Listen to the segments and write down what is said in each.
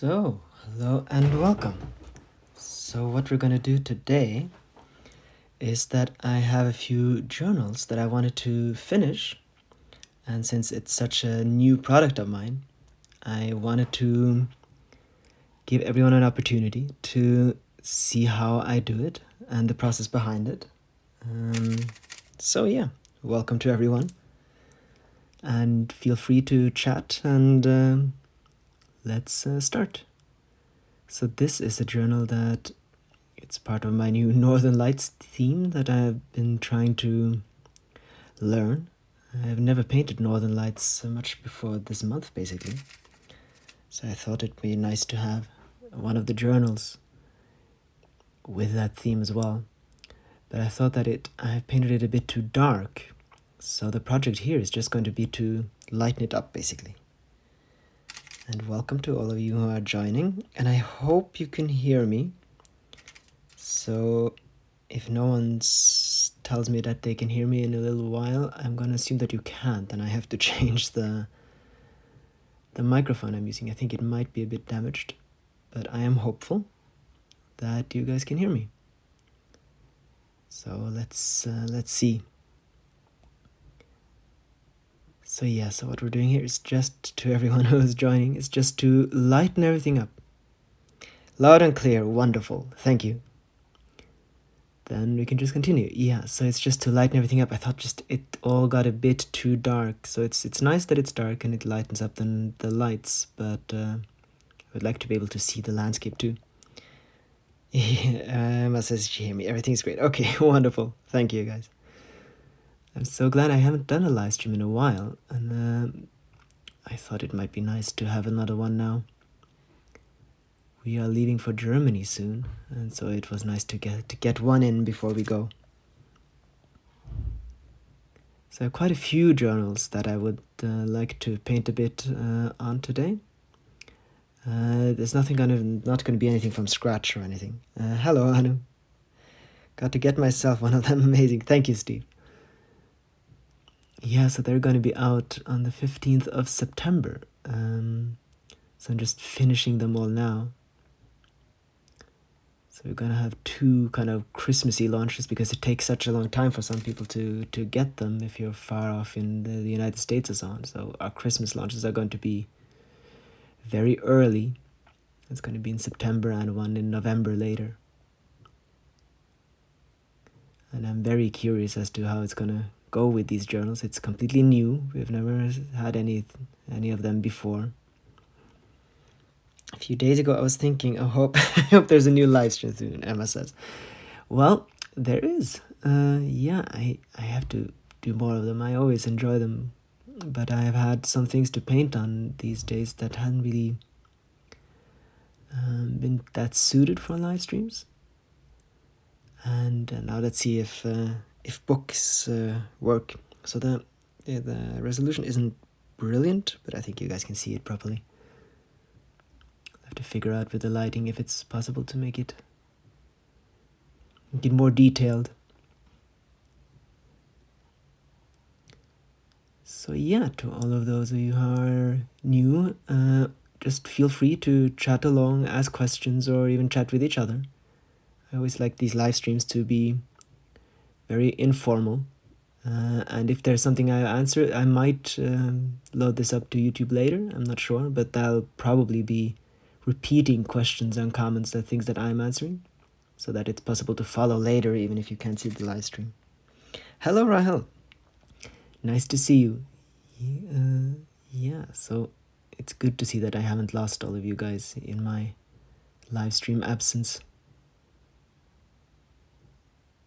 So, hello and welcome. So what we're going to do today is that I have a few journals that I wanted to finish, and since it's such a new product of mine, I wanted to give everyone an opportunity to see how I do it and the process behind it. So yeah, welcome to everyone, and feel free to chat and let's start. So this is a journal that it's part of my new Northern Lights theme that I've been trying to learn. I've never painted Northern Lights much before this month, basically. So I thought it'd be nice to have one of the journals with that theme as well. But I thought that I've painted it a bit too dark. So the project here is just going to be to lighten it up, basically. And welcome to all of you who are joining. And I hope you can hear me. So if no one tells me that they can hear me in a little while, I'm going to assume that you can't, and I have to change the microphone I'm using. I think it might be a bit damaged, but I am hopeful that you guys can hear me. So let's see. So yeah, so what we're doing here is just, to everyone who is joining, is just to lighten everything up. Loud and clear, wonderful, thank you. Then we can just continue. Yeah, so it's just to lighten everything up. I thought just it all got a bit too dark. So it's nice that it's dark and it lightens up the lights, but I would like to be able to see the landscape too. Emma says you hear me. Everything's great. Okay, wonderful. Thank you, guys. I'm so glad I haven't done a live stream in a while, and I thought it might be nice to have another one now. We are leaving for Germany soon, and so it was nice to get one in before we go. So I have quite a few journals that I would like to paint a bit on today. There's not going to be anything from scratch or anything. Hello, Anu. Got to get myself one of them. Amazing. Thank you, Steve. Yeah, so they're going to be out on the 15th of September. So I'm just finishing them all now. So we're going to have two kind of Christmassy launches because it takes such a long time for some people to get them if you're far off in the United States or so on. So our Christmas launches are going to be very early. It's going to be in September and one in November later. And I'm very curious as to how it's going to go with these journals. It's completely new. We've never had any of them before. A few days ago, I was thinking, I hope there's a new live stream soon, Emma says. Well, there is. Yeah, I have to do more of them. I always enjoy them. But I've had some things to paint on these days that hadn't really been that suited for live streams. And now let's see if books work. So the resolution isn't brilliant, but I think you guys can see it properly. Have to figure out with the lighting if it's possible to make it more detailed. So yeah, to all of those of you who are new, just feel free to chat along, ask questions, or even chat with each other. I always like these live streams to be very informal. And if there's something I answer, I might load this up to YouTube later. I'm not sure, but that'll probably be repeating questions and comments, the things that I'm answering, so that it's possible to follow later even if you can't see the live stream. Hello, Rahel. Nice to see you. Yeah, so it's good to see that I haven't lost all of you guys in my live stream absence.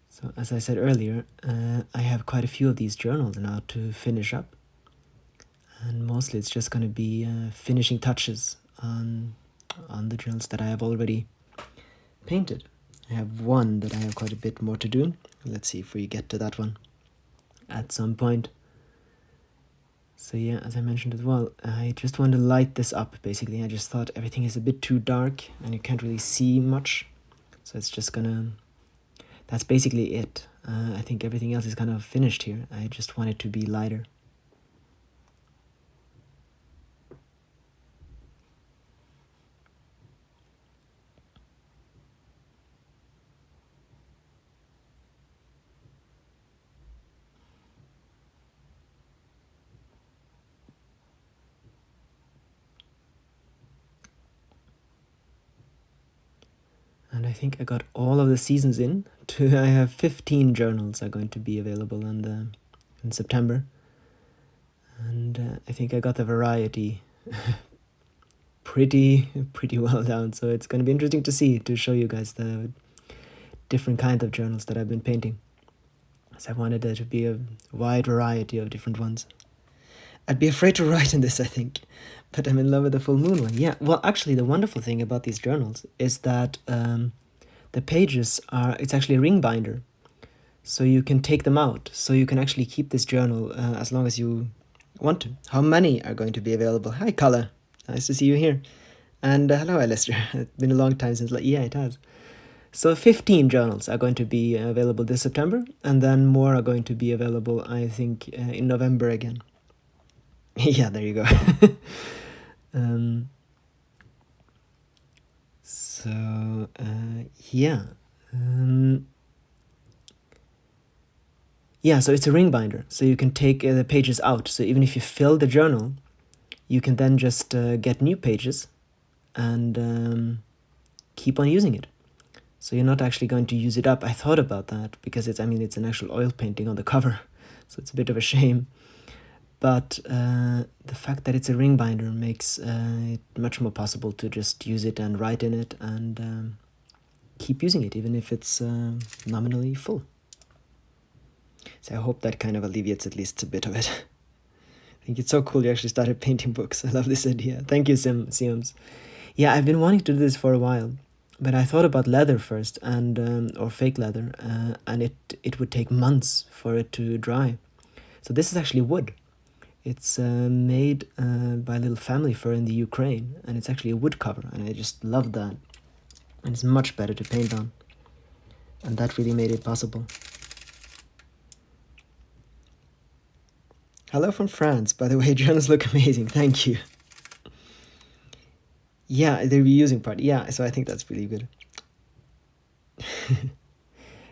So as I said earlier, I have quite a few of these journals now to finish up, and mostly it's just going to be finishing touches on the journals that I have already painted. I have one that I have quite a bit more to do. Let's see if we get to that one at some point. So yeah, as I mentioned as well, I just want to light this up basically. I just thought everything is a bit too dark and you can't really see much. So it's just that's basically it. I think everything else is kind of finished here. I just want it to be lighter. And I think I got all of the seasons in. I have 15 journals are going to be available in September. And I think I got the variety pretty well down. So it's going to be interesting to show you guys the different kinds of journals that I've been painting. So I wanted there to be a wide variety of different ones. I'd be afraid to write in this, I think, but I'm in love with the full moon one. Yeah, well, actually, the wonderful thing about these journals is that the pages it's actually a ring binder. So you can take them out. So you can actually keep this journal as long as you want to. How many are going to be available? Hi, Kala. Nice to see you here. And hello, Alistair. It's been a long time since... Yeah, it has. So 15 journals are going to be available this September. And then more are going to be available, I think, in November again. Yeah, there you go. Yeah. Yeah, so it's a ring binder. So you can take the pages out. So even if you fill the journal, you can then just get new pages and keep on using it. So you're not actually going to use it up. I thought about that because it's an actual oil painting on the cover. So it's a bit of a shame. But the fact that it's a ring binder makes it much more possible to just use it and write in it and keep using it, even if it's nominally full. So I hope that kind of alleviates at least a bit of it. I think it's so cool you actually started painting books. I love this idea. Thank you, Sims. Yeah, I've been wanting to do this for a while, but I thought about leather first, and or fake leather, and it would take months for it to dry. So this is actually wood. It's made by a little family fur in the Ukraine, and it's actually a wood cover, and I just love that. And it's much better to paint on, and that really made it possible. Hello from France, by the way. Journals look amazing. Thank you. Yeah, the reusing part. Yeah, so I think that's really good.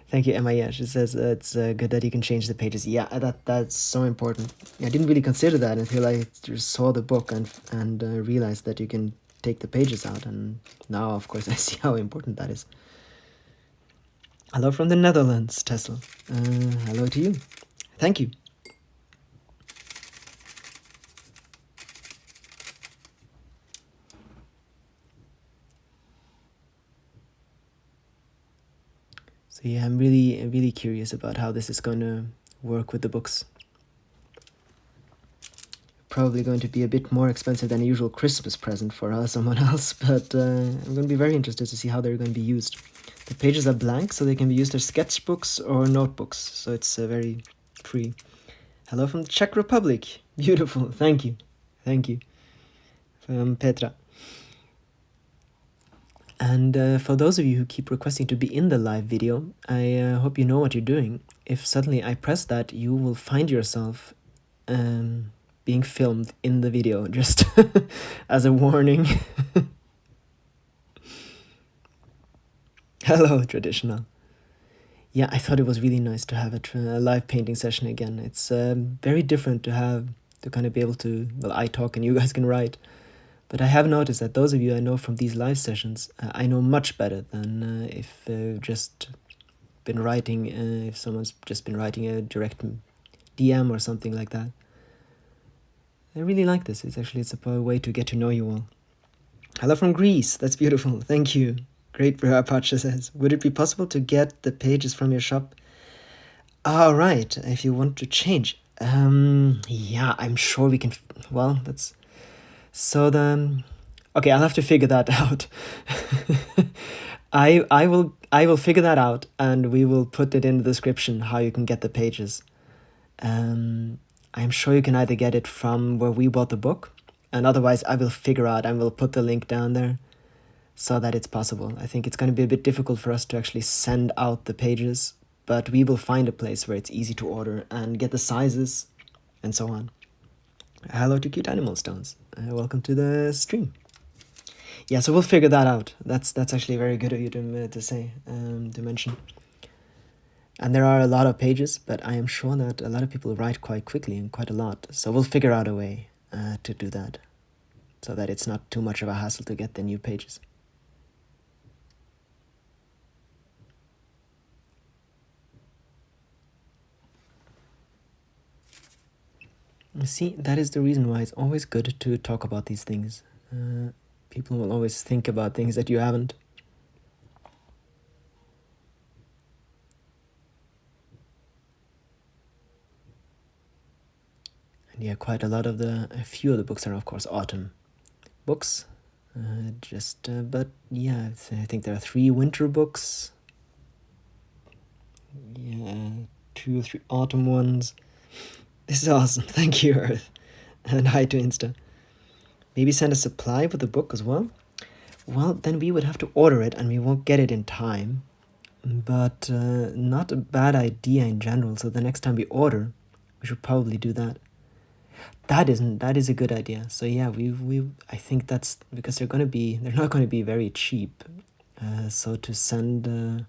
Thank you, Emma. Yeah, she says it's good that you can change the pages. Yeah, that's so important. I didn't really consider that until I just saw the book and realized that you can take the pages out. And now, of course, I see how important that is. Hello from the Netherlands, Tesla. Hello to you. Thank you. So yeah, I'm really curious about how this is going to work with the books. Probably going to be a bit more expensive than a usual Christmas present for someone else, but I'm going to be very interested to see how they're going to be used. The pages are blank, so they can be used as sketchbooks or notebooks, so it's very free. Hello from the Czech Republic. Beautiful. Thank you. From Petra. And for those of you who keep requesting to be in the live video, I hope you know what you're doing. If suddenly I press that, you will find yourself being filmed in the video, just as a warning. Hello, Traditional. Yeah, I thought it was really nice to have a live painting session again. It's very different to kind of be able to, well, I talk and you guys can write. But I have noticed that those of you I know from these live sessions, I know much better than if they've just been writing, if someone's just been writing a direct DM or something like that. I really like this. It's a way to get to know you all. Hello from Greece. That's beautiful. Thank you. Great, Pacha says. Would it be possible to get the pages from your shop? All right, if you want to change. Yeah, I'm sure we can. Well, that's... So okay, I'll have to figure that out. I will figure that out, and we will put it in the description how you can get the pages. I'm sure you can either get it from where we bought the book, and otherwise I will figure out and we'll put the link down there so that it's possible. I think it's going to be a bit difficult for us to actually send out the pages, but we will find a place where it's easy to order and get the sizes and so on. Hello to Cute Animal Stones. Welcome to the stream. Yeah, so we'll figure that out. That's actually very good of you to say, to mention. And there are a lot of pages, but I am sure that a lot of people write quite quickly and quite a lot. So we'll figure out a way to do that so that it's not too much of a hassle to get the new pages. See, that is the reason why it's always good to talk about these things. People will always think about things that you haven't. And yeah, quite a few of the books are of course autumn books. But yeah, I think there are 3 winter books. Yeah, 2 or 3 autumn ones. This is awesome. Thank you, Earth. And hi to Insta. Maybe send a supply with the book as well. Well, then we would have to order it and we won't get it in time. But not a bad idea in general. So the next time we order, we should probably do that. That is a good idea. So yeah, I think that's because they're not going to be very cheap. So to send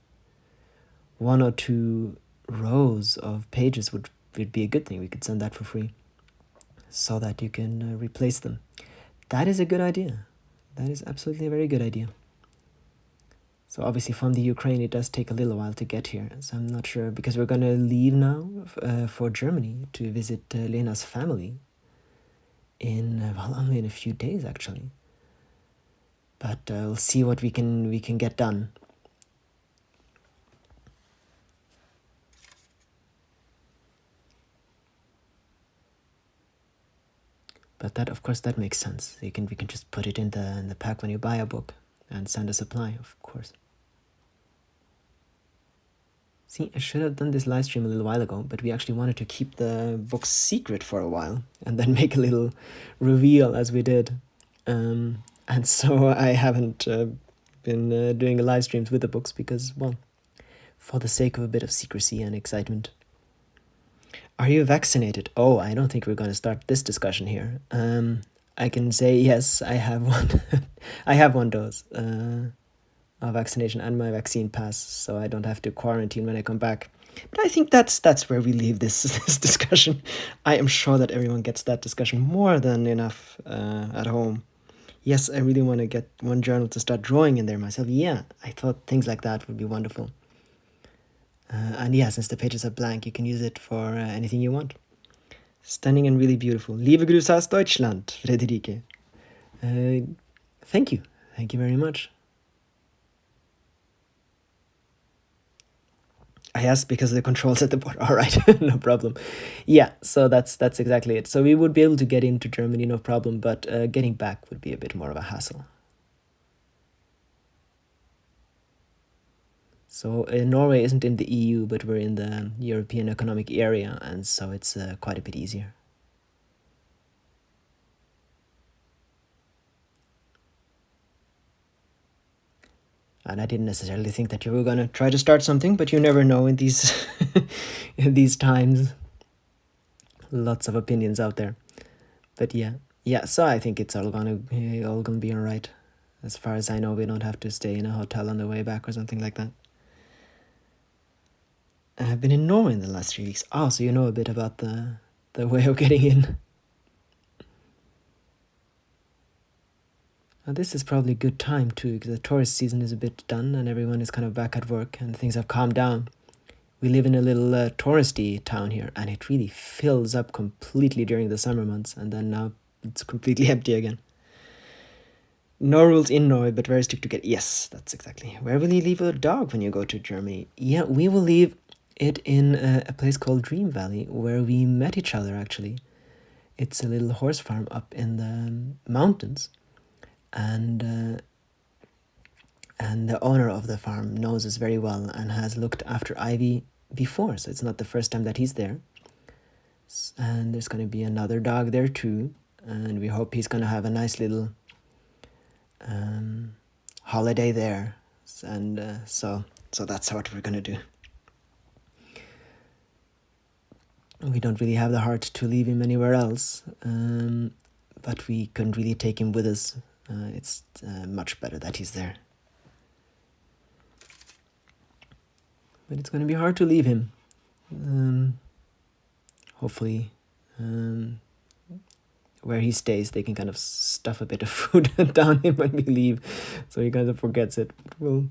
1 or 2 rows of pages would be a good thing. We could send that for free, so that you can replace them. That is a good idea. That is absolutely a very good idea. So obviously from the Ukraine, it does take a little while to get here. So I'm not sure, because we're going to leave now for Germany to visit Lena's family only in a few days actually. But we'll see what we can get done. But that, of course, that makes sense. We can just put it in the pack when you buy a book and send a supply, of course. See, I should have done this live stream a little while ago, but we actually wanted to keep the book secret for a while and then make a little reveal as we did. And so I haven't been doing live streams with the books because, well, for the sake of a bit of secrecy and excitement. Are you vaccinated? Oh, I don't think we're going to start this discussion here. I can say yes, I have one. I have 1 dose of vaccination and my vaccine pass, so I don't have to quarantine when I come back. But I think that's where we leave this discussion. I am sure that everyone gets that discussion more than enough at home. Yes, I really want to get one journal to start drawing in there myself. Yeah, I thought things like that would be wonderful. And yeah, since the pages are blank, you can use it for anything you want. Stunning and really beautiful. Liebe Grüße aus Deutschland, Friederike. Thank you. Thank you very much. I asked because of the controls at the board. All right, no problem. Yeah, so that's exactly it. So we would be able to get into Germany, no problem, but getting back would be a bit more of a hassle. So Norway isn't in the EU, but we're in the European Economic Area, and so it's quite a bit easier. And I didn't necessarily think that you were going to try to start something, but you never know in these in these times. Lots of opinions out there. But yeah, so I think it's all gonna be all right. As far as I know, we don't have to stay in a hotel on the way back or something like that. I've been in Norway in the last 3 weeks. Oh, so you know a bit about the way of getting in. Now, this is probably a good time too, because the tourist season is a bit done and everyone is kind of back at work and things have calmed down. We live in a little touristy town here, and it really fills up completely during the summer months, and then now it's completely empty again. No rules in Norway, but very strict to get. Yes, that's exactly. Where will you leave a dog when you go to Germany? Yeah, we will leave it in a place called Dream Valley, where we met each other actually. It's a little horse farm up in the mountains, and the owner of the farm knows us very well and has looked after Ivy before, so it's not the first time that he's there. And there's going to be another dog there too, and we hope he's going to have a nice little holiday there, and so that's what we're going to do. We don't really have the heart to leave him anywhere else, but we couldn't really take him with us. It's much better that he's there. But it's going to be hard to leave him. Hopefully, where he stays, they can kind of stuff a bit of food down him when we leave, so he kind of forgets it. Well,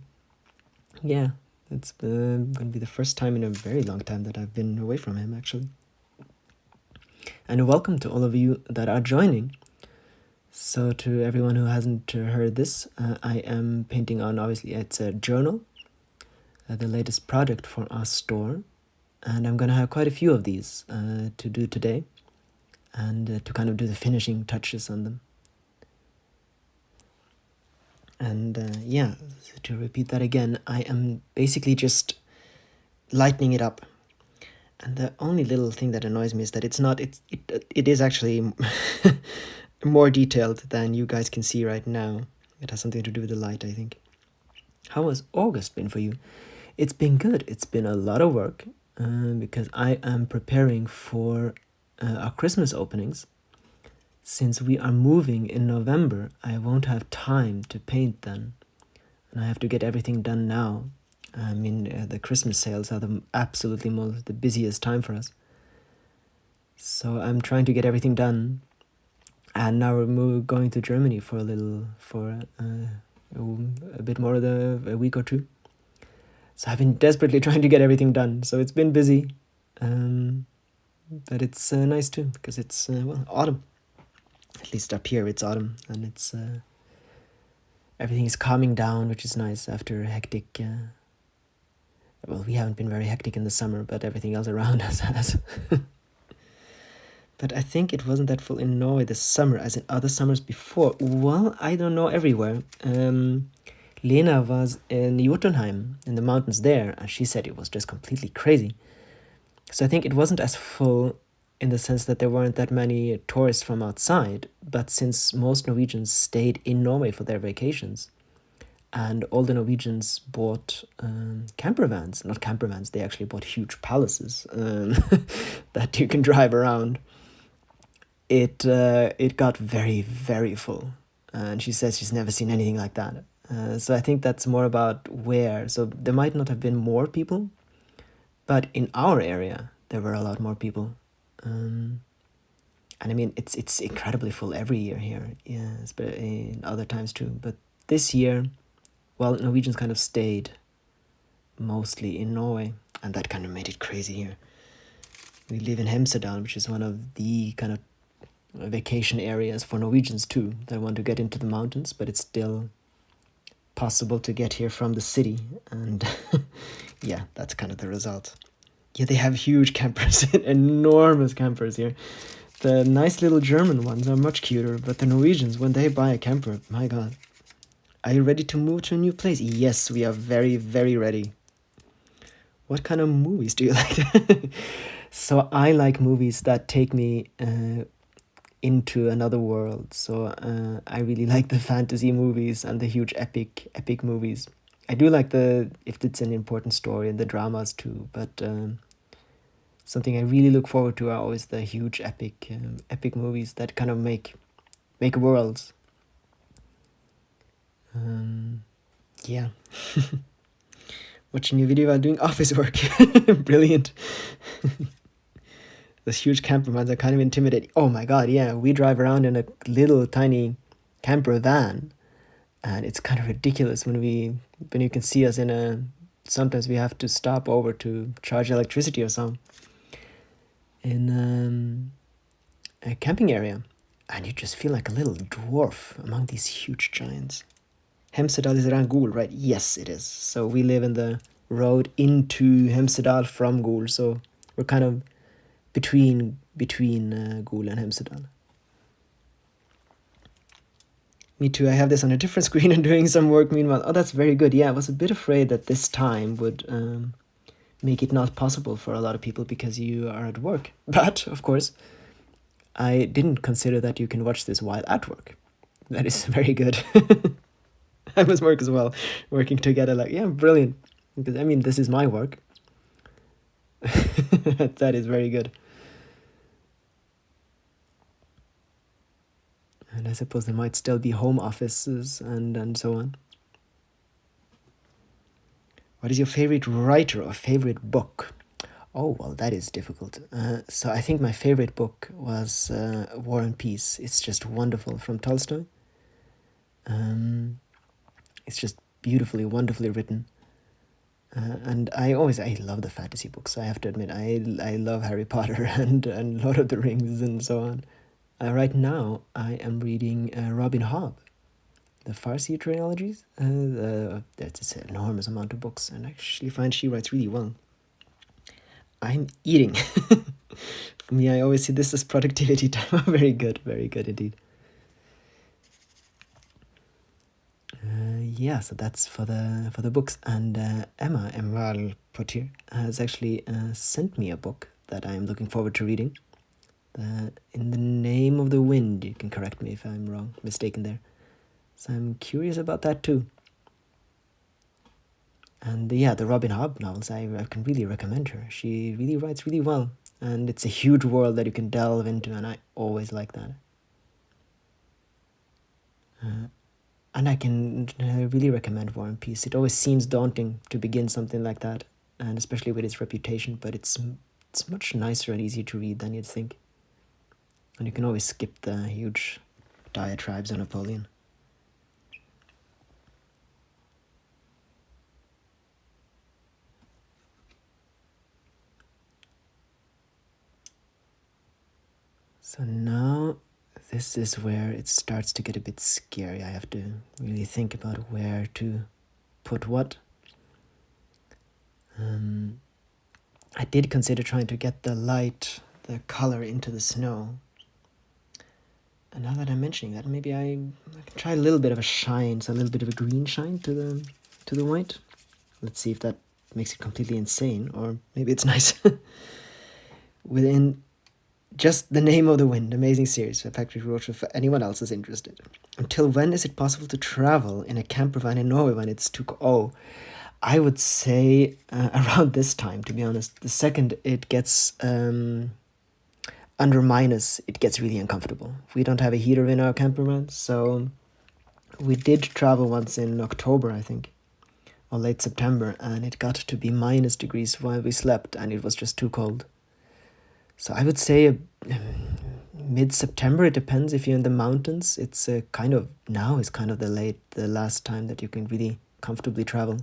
yeah, it's going to be the first time in a very long time that I've been away from him, actually. And welcome to all of you that are joining. So to everyone who hasn't heard this, I am painting on, obviously, it's a journal, the latest project for our store. And I'm going to have quite a few of these to do today and to kind of do the finishing touches on them. And yeah, to repeat that again, I am basically just lightening it up. And the only little thing that annoys me is that it is actually more detailed than you guys can see right now. It has something to do with the light, I think. How has August been for you? It's been good. It's been a lot of work because I am preparing for our Christmas openings. Since we are moving in November, I won't have time to paint then. And I have to get everything done now. I mean, the Christmas sales are the busiest time for us. So I'm trying to get everything done. And now we're going to Germany for a bit more than a week or two. So I've been desperately trying to get everything done. So it's been busy. But it's nice too, because it's, autumn. At least up here it's autumn. And it's everything is calming down, which is nice after a hectic... well, we haven't been very hectic in the summer, but everything else around us has. But I think it wasn't that full in Norway this summer as in other summers before. Well, I don't know everywhere. Lena was in Jotunheim, in the mountains there, and she said it was just completely crazy. So I think it wasn't as full in the sense that there weren't that many tourists from outside, but since most Norwegians stayed in Norway for their vacations, and all the Norwegians bought camper vans. Not camper vans, they actually bought huge palaces that you can drive around. It got very, very full. And she says she's never seen anything like that. So I think that's more about where. So there might not have been more people, but in our area, there were a lot more people. And I mean, it's incredibly full every year here. Yeah, but in other times too. But this year... well, Norwegians kind of stayed mostly in Norway, and that kind of made it crazy here. We live in Hemsedal, which is one of the kind of vacation areas for Norwegians too, that want to get into the mountains, but it's still possible to get here from the city, and yeah, that's kind of the result. Yeah, they have huge campers, enormous campers here. The nice little German ones are much cuter, but the Norwegians, when they buy a camper, my god. Are you ready to move to a new place? Yes, we are very, very ready. What kind of movies do you like? So I like movies that take me into another world. So I really like the fantasy movies and the huge epic movies. I do like if it's an important story, and the dramas too, but something I really look forward to are always the huge epic movies that kind of make worlds. Yeah. Watching a video while doing office work. Brilliant. Those huge camper vans are kind of intimidating. Oh my god, yeah. We drive around in a little tiny camper van, and it's kind of ridiculous when you can see us sometimes we have to stop over to charge electricity or something in a camping area, and you just feel like a little dwarf among these huge giants. Hemsedal is around Gol, right? Yes, it is. So we live in the road into Hemsedal from Gol, so we're kind of between Gol and Hemsedal. Me too. I have this on a different screen and doing some work meanwhile. Oh, that's very good. Yeah, I was a bit afraid that this time would make it not possible for a lot of people because you are at work. But, of course, I didn't consider that you can watch this while at work. That is very good. I must work as well, working together. Like, yeah, brilliant. Because I mean, this is my work. That is very good. And I suppose there might still be home offices and so on. What is your favorite writer or favorite book? Oh, well, that is difficult. So I think my favorite book was War and Peace. It's just wonderful, from Tolstoy. It's just beautifully, wonderfully written. And I love the fantasy books. I have to admit, I love Harry Potter and Lord of the Rings and so on. Right now, I am reading Robin Hobb, the Farsi trilogies. That's an enormous amount of books, and I actually find she writes really well. I'm eating. For me, I always see this as productivity time. Very good indeed. Yeah, so that's for the books. And Emma Emerald Potier has actually sent me a book that I'm looking forward to reading. In the Name of the Wind. You can correct me if I'm mistaken there. So I'm curious about that too. And the Robin Hobb novels, I can really recommend her. She really writes really well, and it's a huge world that you can delve into, and I always like that. And I can really recommend War and Peace. It always seems daunting to begin something like that, and especially with its reputation, but it's much nicer and easier to read than you'd think. And you can always skip the huge diatribes on Napoleon. So now this is where it starts to get a bit scary. I have to really think about where to put what. I did consider trying to get the color into the snow. And now that I'm mentioning that, maybe I can try a little bit of a shine, so a little bit of a green shine to the white. Let's see if that makes it completely insane, or maybe it's nice. Within just The Name of the Wind, amazing series for Factory Roadtrip for anyone else is interested. Until when is it possible to travel in a camper van in Norway when it's too cold? I would say around this time, to be honest. The second it gets under minus, it gets really uncomfortable. We don't have a heater in our camper van, so we did travel once in October, I think, or late September, and it got to be minus degrees while we slept, and it was just too cold. So I would say mid-September. It depends if you're in the mountains. It's kind of the last time that you can really comfortably travel.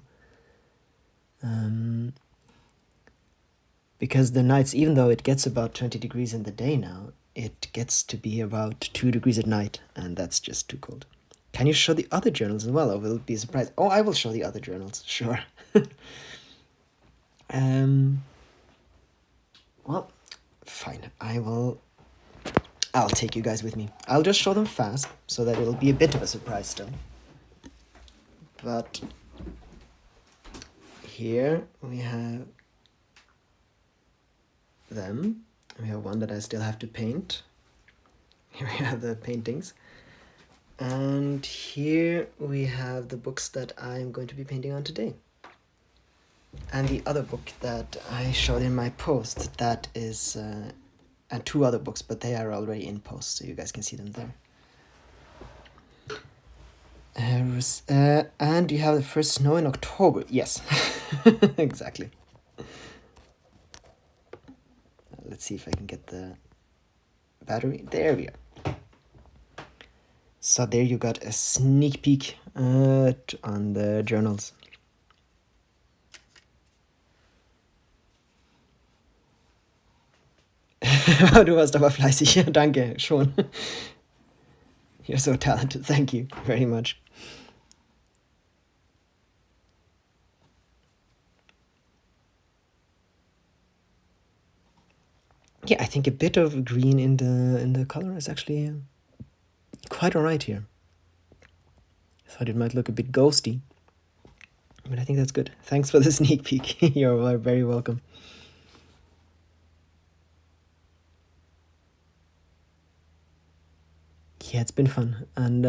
Because the nights, even though it gets about 20 degrees in the day now, it gets to be about 2 degrees at night, and that's just too cold. Can you show the other journals as well, or will it be a surprise? Oh, I will show the other journals, sure. Well, fine. I'll take you guys with me. I'll just show them fast, so that it'll be a bit of a surprise still. But here we have them. We have one that I still have to paint. Here we have the paintings. And here we have the books that I'm going to be painting on today. And the other book that I showed in my post, that is, and 2 other books, but they are already in post, so you guys can see them there. And you have the first snow in October. Yes, exactly. Let's see if I can get the battery. There we are. So there you got a sneak peek on the journals. Du warst aber fleißig. Ja, danke, schon. You're so talented. Thank you very much. Yeah, I think a bit of green in the color is actually quite alright here. I thought it might look a bit ghosty, but I think that's good. Thanks for the sneak peek. You're very welcome. Yeah, it's been fun, and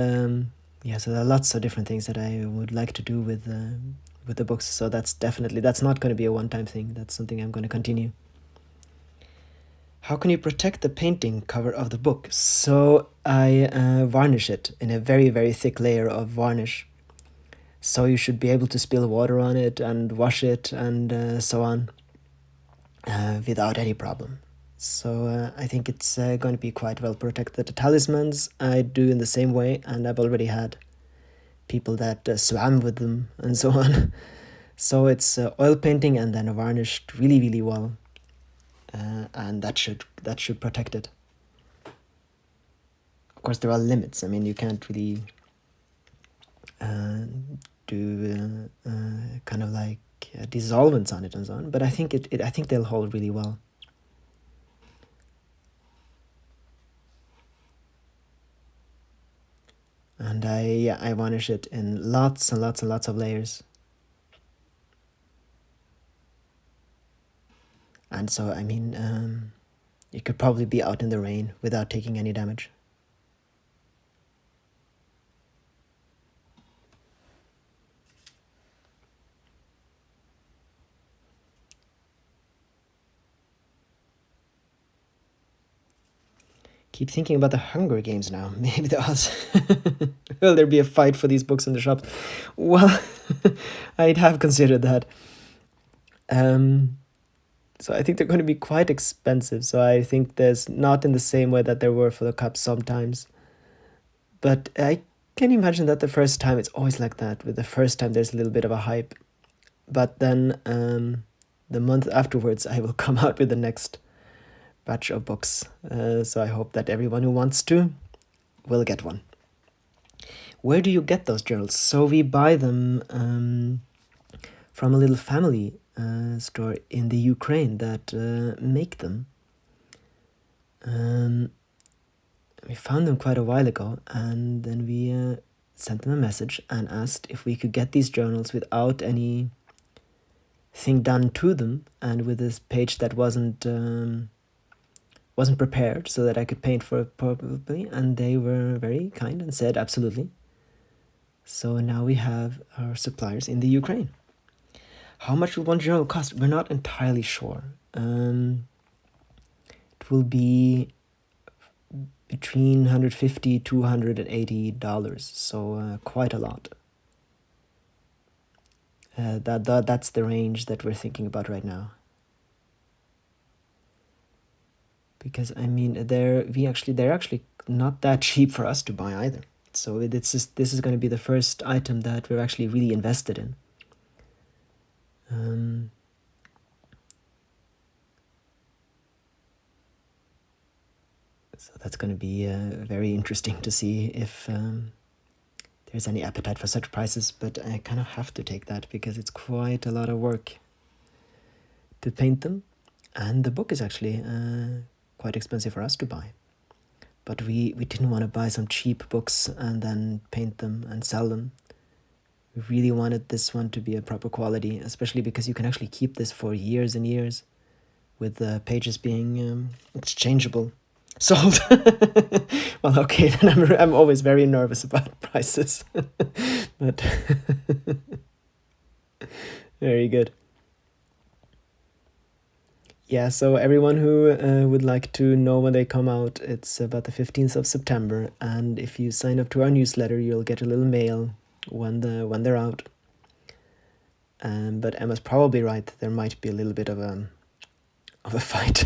so there are lots of different things that I would like to do with the books. So that's not going to be a one-time thing. That's something I'm going to continue. How can you protect the painting cover of the book? So I varnish it in a very, very thick layer of varnish. So you should be able to spill water on it and wash it and so on without any problem. So I think it's going to be quite well protected. The talismans I do in the same way, and I've already had people that swam with them and so on. So it's oil painting and then varnished really, really well, and that should protect it. Of course, there are limits. I mean, you can't really do kind of like dissolvents on it and so on. But I think I think they'll hold really well. And I varnish it in lots and lots and lots of layers. And so, I mean, you could probably be out in the rain without taking any damage. Keep thinking about the Hunger Games now. Maybe the odds. Will there be a fight for these books in the shops? Well, I'd have considered that. So I think they're going to be quite expensive. So I think there's not in the same way that there were for the cups sometimes. But I can imagine that the first time it's always like that. With the first time there's a little bit of a hype. But then the month afterwards I will come out with the next batch of books. So I hope that everyone who wants to will get one. Where do you get those journals? So we buy them from a little family store in the Ukraine that make them. We found them quite a while ago, and then we sent them a message and asked if we could get these journals without anything done to them, and with this page that wasn't prepared, so that I could paint for it properly. And they were very kind and said absolutely. So now we have our suppliers in the Ukraine. How much will one journal cost? We're not entirely sure. It will be between $150 to $280, so quite a lot. That's the range that we're thinking about right now. Because I mean, they're actually not that cheap for us to buy either. So this is going to be the first item that we're actually really invested in. So that's going to be very interesting to see if there's any appetite for such prices. But I kind of have to take that because it's quite a lot of work to paint them. And the book is actually quite expensive for us to buy. But we didn't want to buy some cheap books and then paint them and sell them. We really wanted this one to be a proper quality, especially because you can actually keep this for years and years with the pages being exchangeable. Sold. Well, okay, then I'm always very nervous about prices. But very good. Yeah, so everyone who would like to know when they come out, it's about the 15th of September. And if you sign up to our newsletter, you'll get a little mail when they're out. But Emma's probably right. There might be a little bit of a fight.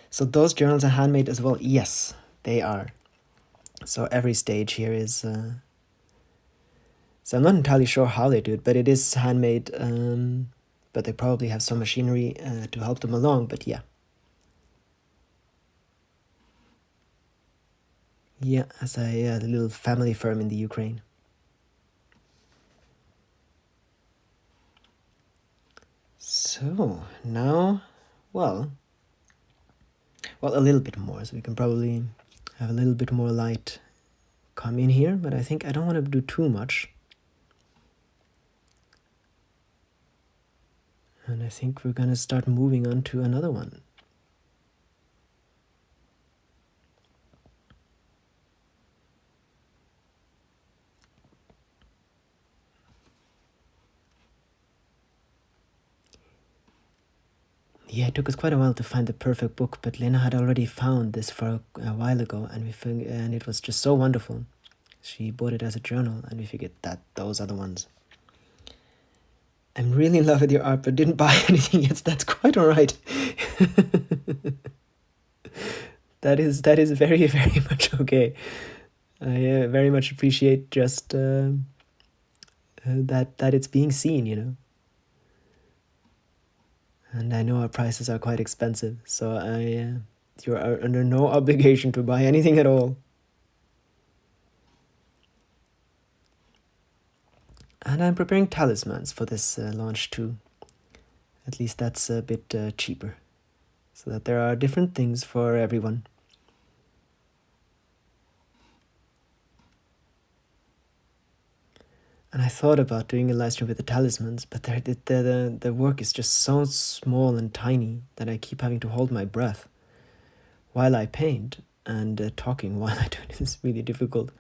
So those journals are handmade as well. Yes, they are. So every stage here is... So I'm not entirely sure how they do it, but it is handmade. But they probably have some machinery to help them along, but yeah. Yeah, as a little family firm in the Ukraine. So now, well, a little bit more, so we can probably have a little bit more light come in here, but I think I don't want to do too much. And I think we're going to start moving on to another one. Yeah, it took us quite a while to find the perfect book, but Lena had already found this for a while ago, and it was just so wonderful. She bought it as a journal, and we figured that those are the ones. I'm really in love with your art, but didn't buy anything yet. That's quite all right. That is very, very much okay. I very much appreciate just that it's being seen, you know. And I know our prices are quite expensive, so you are under no obligation to buy anything at all. And I'm preparing talismans for this launch too. At least that's a bit cheaper, so that there are different things for everyone. And I thought about doing a live stream with the talismans, but the work is just so small and tiny that I keep having to hold my breath while I paint, and talking while I do it is really difficult.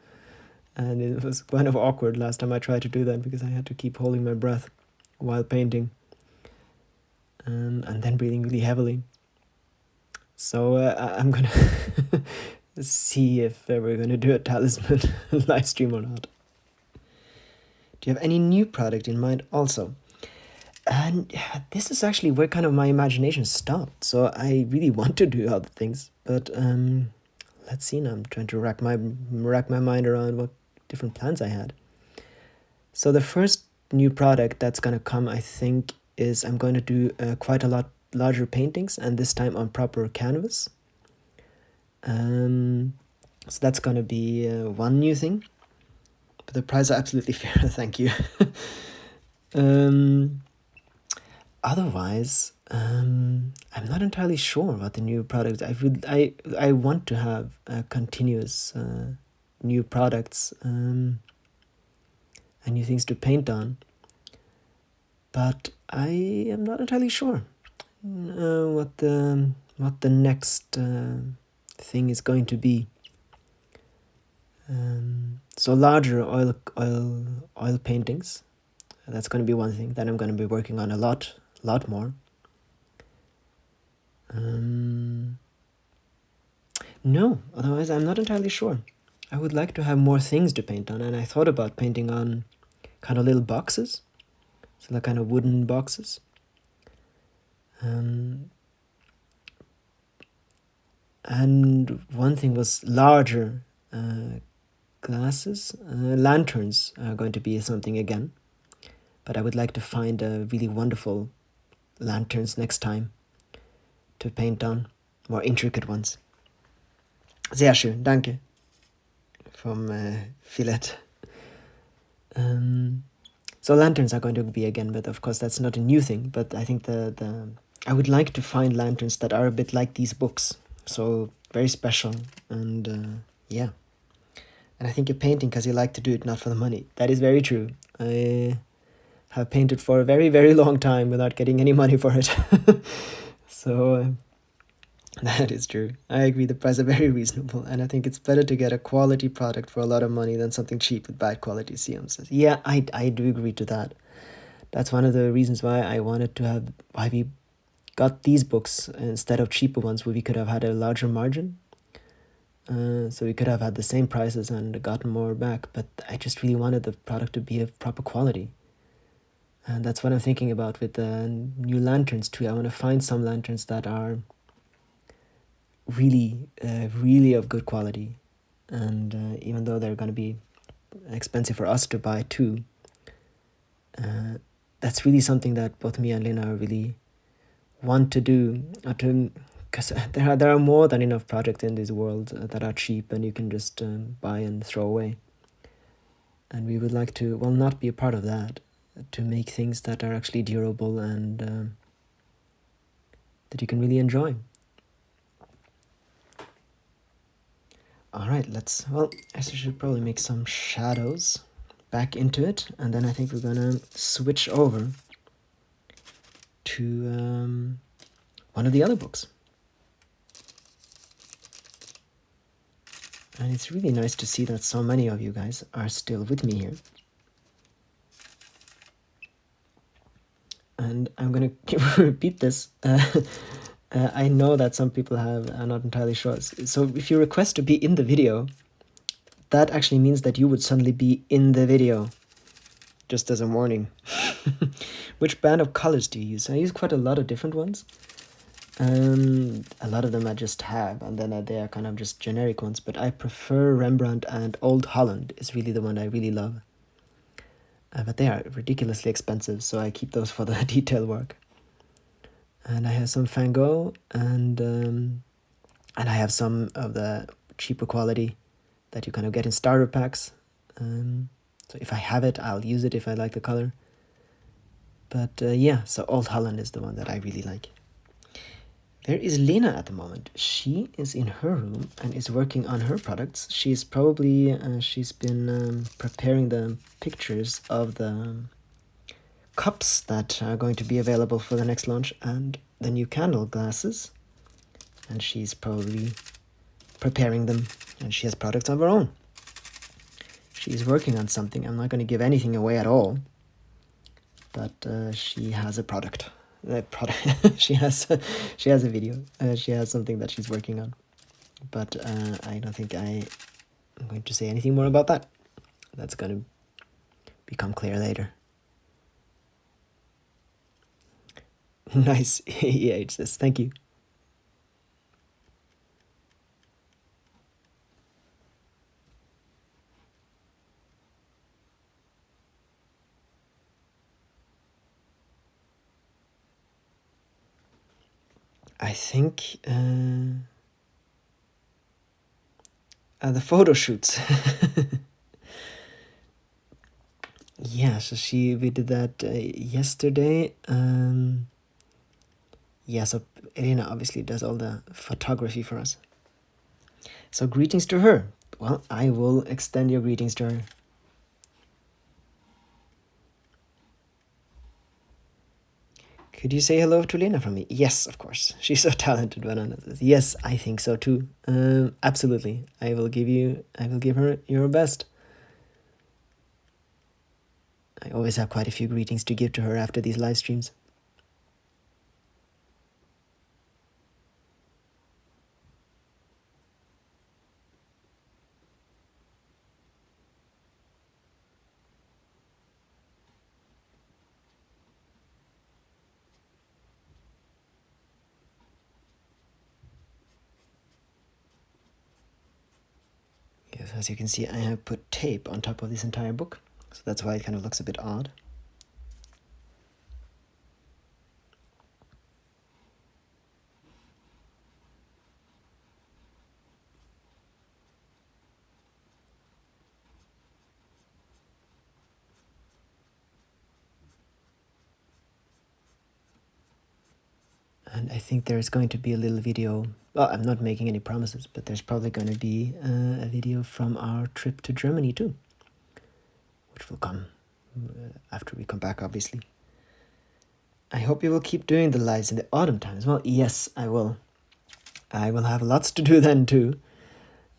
And it was kind of awkward last time I tried to do that because I had to keep holding my breath while painting, and then breathing really heavily. So I'm gonna see if we're gonna do a talisman live stream or not. Do you have any new product in mind also? And this is actually where kind of my imagination stopped. So I really want to do other things, but let's see now. I'm trying to rack my mind around what different plans I had. So the first new product that's gonna come, I think, is I'm going to do quite a lot larger paintings, and this time on proper canvas. So that's gonna be one new thing. But the price are absolutely fair, thank you. Otherwise, I'm not entirely sure about the new product. I want to have continuous new products and new things to paint on, but I am not entirely sure what the next thing is going to be. So larger oil paintings, that's going to be one thing that I'm going to be working on a lot more. No, otherwise I'm not entirely sure. I would like to have more things to paint on, and I thought about painting on kind of little boxes, so like kind of wooden boxes. And one thing was larger glasses. Lanterns are going to be something again, but I would like to find really wonderful lanterns next time to paint on, more intricate ones. Sehr schön, danke. From Filet. So lanterns are going to be again, but of course that's not a new thing. But I think I would like to find lanterns that are a bit like these books, so very special, and yeah. And I think you're painting because you like to do it, not for the money. That is very true. I have painted for a very, very long time without getting any money for it. So that is true. I agree, the prices are very reasonable, and I think it's better to get a quality product for a lot of money than something cheap with bad quality, Siam says. Yeah, I do agree to that. That's one of the reasons why we got these books instead of cheaper ones, where we could have had a larger margin. So we could have had the same prices and gotten more back, but I just really wanted the product to be of proper quality. And that's what I'm thinking about with the new lanterns too. I want to find some lanterns that are really, really of good quality. And even though they're going to be expensive for us to buy too, that's really something that both me and Lena really want to do, because there are more than enough projects in this world that are cheap and you can just buy and throw away. And we would like to, well, not be a part of that, to make things that are actually durable and that you can really enjoy. All right, I should probably make some shadows back into it, and then I think we're gonna switch over to one of the other books. And it's really nice to see that so many of you guys are still with me here. And I'm going to repeat this. I know that some people are not entirely sure. So if you request to be in the video, that actually means that you would suddenly be in the video, just as a warning. Which brand of colors do you use? I use quite a lot of different ones. A lot of them I just have, and then they are kind of just generic ones, but I prefer Rembrandt, and Old Holland is really the one I really love. but they are ridiculously expensive, so I keep those for the detail work. And I have some Van Gogh, and I have some of the cheaper quality that you kind of get in starter packs. So if I have it, I'll use it if I like the color. But yeah, so Old Holland is the one that I really like. There is Lena at the moment. She is in her room and is working on her products. She's probably, she's been preparing the pictures of the cups that are going to be available for the next launch and the new candle glasses. And she's probably preparing them, and she has products of her own. She's working on something. I'm not going to give anything away at all, but she has a product. she has a video. She has something that she's working on, but I don't think I'm going to say anything more about that. That's going to become clear later. Nice. Yeah, it says thank you. I think the photo shoots. Yeah, so we did that yesterday. Yeah, so Elena obviously does all the photography for us. So greetings to her. Well, I will extend your greetings to her. Could you say hello to Lena from me? Yes, of course. She's so talented, Banana says. Yes, I think so too. Absolutely. I will give her your best. I always have quite a few greetings to give to her after these live streams. Yes, as you can see, I have put tape on top of this entire book, so that's why it kind of looks a bit odd. And I think there's going to be a little video. Well, I'm not making any promises, but there's probably going to be a video from our trip to Germany too, which will come after we come back, obviously. I hope you will keep doing the lives in the autumn time as well. Yes, I will. I will have lots to do then too.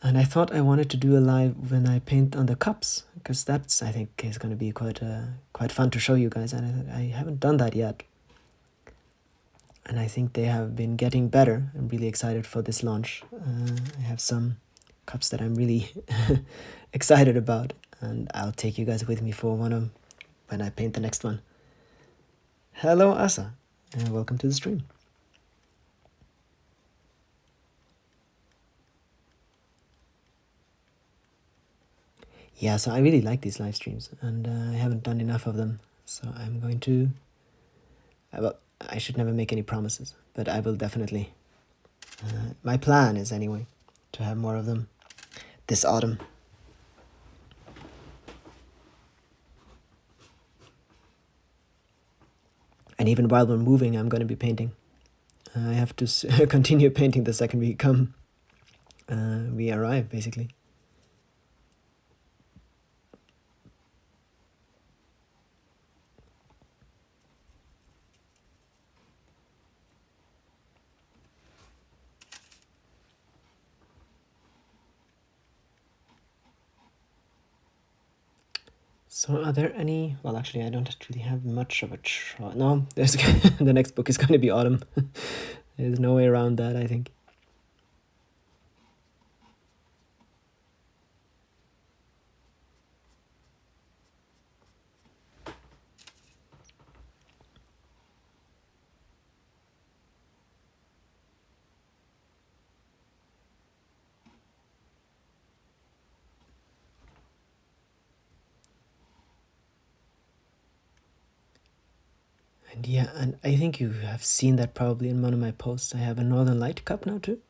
And I thought I wanted to do a live when I paint on the cups, because that's, I think, is going to be quite fun to show you guys. And I haven't done that yet. And I think they have been getting better. I'm really excited for this launch. I have some cups that I'm really excited about, and I'll take you guys with me for one of when I paint the next one. Hello, Asa, and welcome to the stream. Yeah, so I really like these live streams, and I haven't done enough of them, so I'm going to... Well, I should never make any promises, but I will definitely... my plan is, anyway, to have more of them this autumn. And even while we're moving, I'm going to be painting. I have to continue painting the second we arrive, basically. So are there any... Well, actually, I don't really have much of a choice. No, there's the next book is going to be autumn. There's no way around that, I think. And yeah, and I think you have seen that probably in one of my posts. I have a Northern Light cup now too.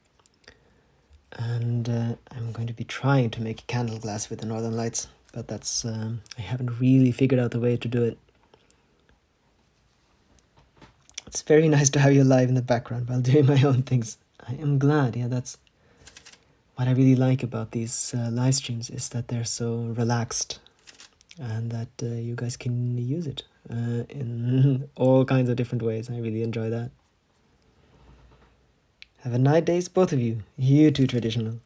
And I'm going to be trying to make a candle glass with the Northern Lights, but that's I haven't really figured out the way to do it. It's very nice to have you live in the background while doing my own things. I am glad. Yeah, that's what I really like about these live streams, is that they're so relaxed and that you guys can use it in all kinds of different ways. I really enjoy that. Have a nice day, both of you. You too, Traditional.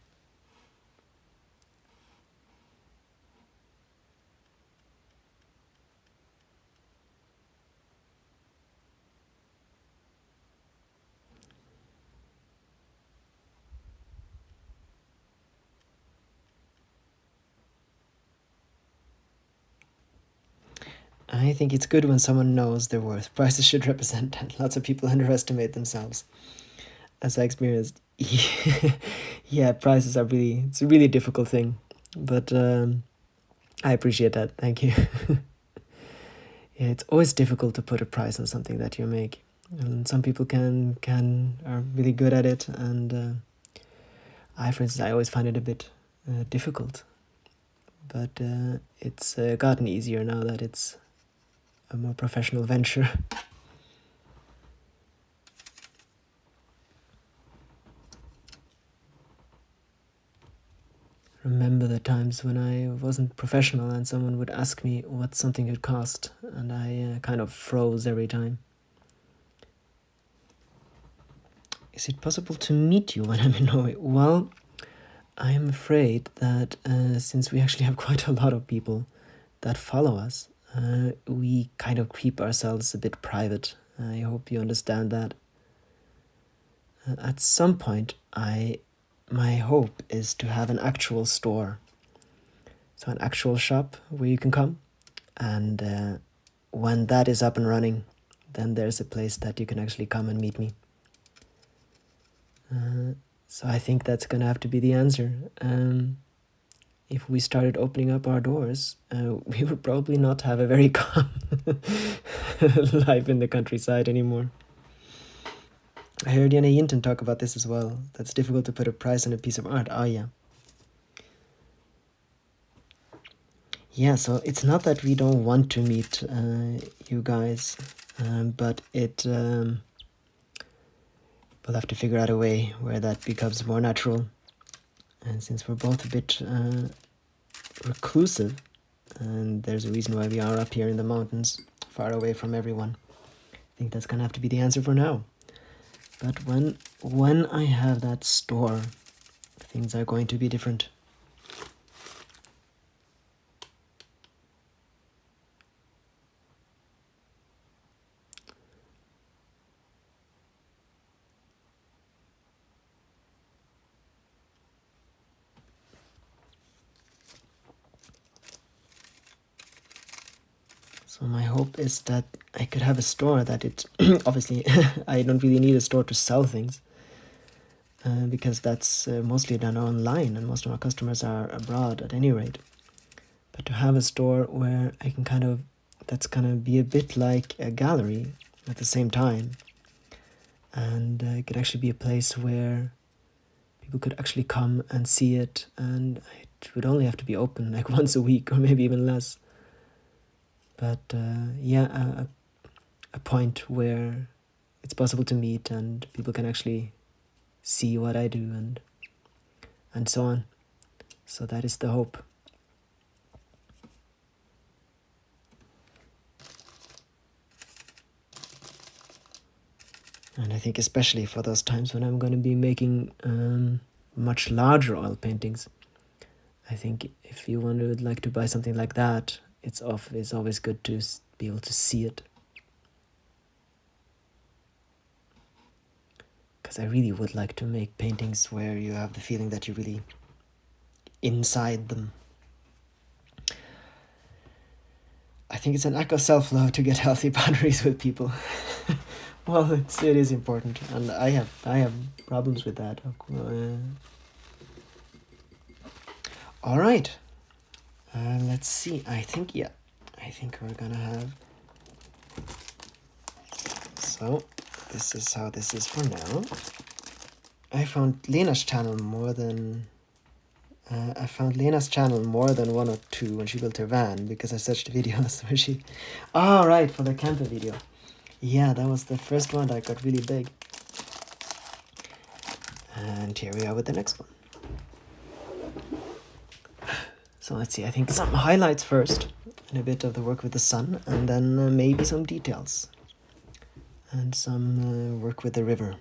I think it's good when someone knows their worth. Prices should represent that. Lots of people underestimate themselves. As I experienced, yeah, prices are it's a really difficult thing. But I appreciate that. Thank you. Yeah, it's always difficult to put a price on something that you make. And some people are really good at it, and for instance, I always find it a bit difficult. But it's gotten easier now that it's a more professional venture. Remember the times when I wasn't professional and someone would ask me what something could cost, and I kind of froze every time. Is it possible to meet you when I'm in Norway? Well, I am afraid that since we actually have quite a lot of people that follow us, we kind of keep ourselves a bit private. I hope you understand that. At some point, my hope is to have an actual store. So an actual shop where you can come, and when that is up and running, then there's a place that you can actually come and meet me. So I think that's going to have to be the answer. If we started opening up our doors, we would probably not have a very calm life in the countryside anymore. I heard Jenna Yinton talk about this as well. That's difficult to put a price on a piece of art. Oh, yeah. Yeah, so it's not that we don't want to meet you guys, but we'll have to figure out a way where that becomes more natural. And since we're both a bit reclusive, and there's a reason why we are up here in the mountains, far away from everyone, I think that's gonna have to be the answer for now. But when I have that store, things are going to be different. So my hope is that I could have a store that it obviously I don't really need a store to sell things, because that's mostly done online and most of our customers are abroad at any rate. But to have a store where I can that's gonna be a bit like a gallery at the same time, and it could actually be a place where people could actually come and see it, and it would only have to be open like once a week or maybe even less. But a point where it's possible to meet and people can actually see what I do and so on. So that is the hope. And I think especially for those times when I'm going to be making much larger oil paintings, I think if you would like to buy something like that, it's always good to be able to see it. Because I really would like to make paintings where you have the feeling that you're really inside them. I think it's an act of self-love to get healthy boundaries with people. Well, it is important, and I have problems with that. All right, let's see. I think we're gonna have So this is how this is for now. I found Lena's channel more than one or two when she built her van, because I searched videos where she... Oh, right, for the camper video. Yeah, that was the first one that got really big. And here we are with the next one. So let's see, I think some highlights first, and a bit of the work with the sun, and then maybe some details. And some work with the river.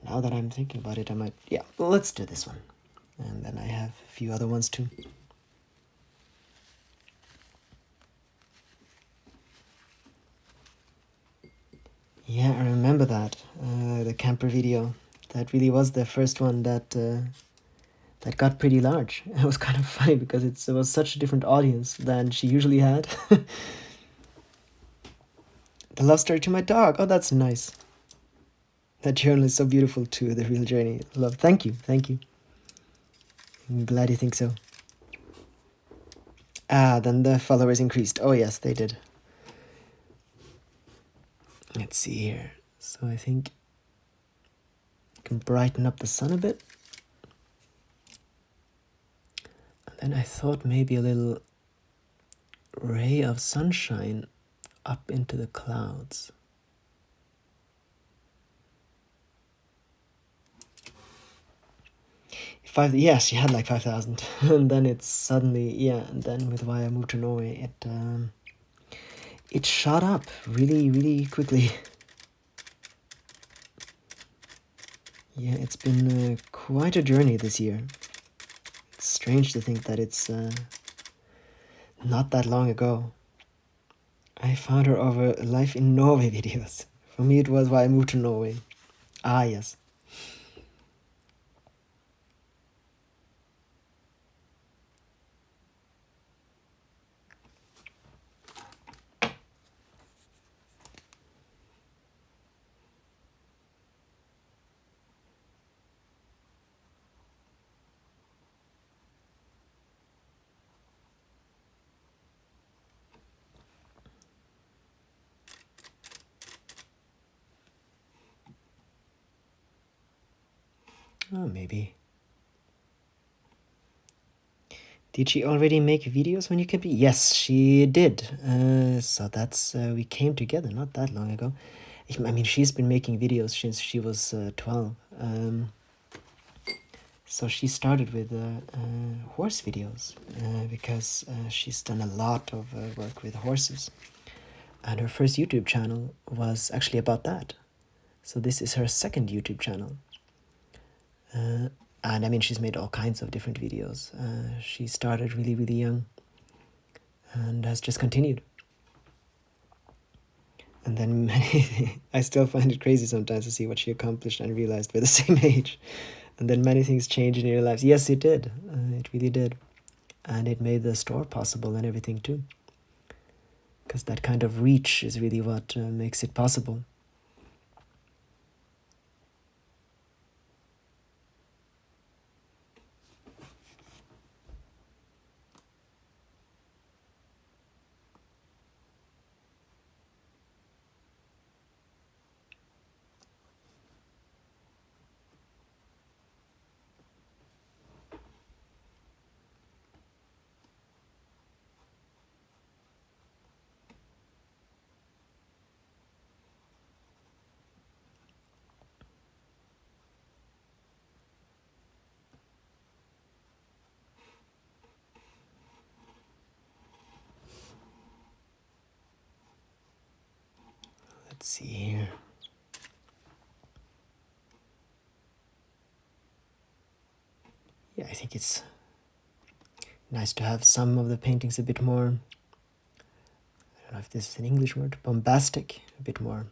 Now that I'm thinking about it, I might... Yeah, well, let's do this one. And then I have a few other ones too. Yeah, I remember that. The camper video. That really was the first one that that got pretty large. It was kind of funny because it was such a different audience than she usually had. The love story to my dog. Oh, that's nice. That journal is so beautiful too, the real journey. Love. Thank you. I'm glad you think so. Ah, then the followers increased. Oh yes, they did. Let's see here. So I think I can brighten up the sun a bit. And then I thought maybe a little ray of sunshine up into the clouds. Yeah, she had like 5,000. And then it's suddenly, yeah, and then with why I moved to Norway, it shot up really, really quickly. Yeah, it's been quite a journey this year. It's strange to think that it's not that long ago. I found her over Life in Norway videos. For me, it was why I moved to Norway. Ah, yes. Oh, maybe. Did she already make videos when you could be? Yes, she did. So that's, we came together not that long ago. I mean, she's been making videos since she was 12. So she started with horse videos because she's done a lot of work with horses. And her first YouTube channel was actually about that. So this is her second YouTube channel. And I mean, she's made all kinds of different videos. She started really, really young and has just continued. And then I still find it crazy sometimes to see what she accomplished and realized we're the same age. And then many things changed in your lives. Yes, it did. It really did. And it made the store possible and everything too. Because that kind of reach is really what makes it possible. Let's see here. Yeah, I think it's nice to have some of the paintings a bit more, I don't know if this is an English word, bombastic, a bit more.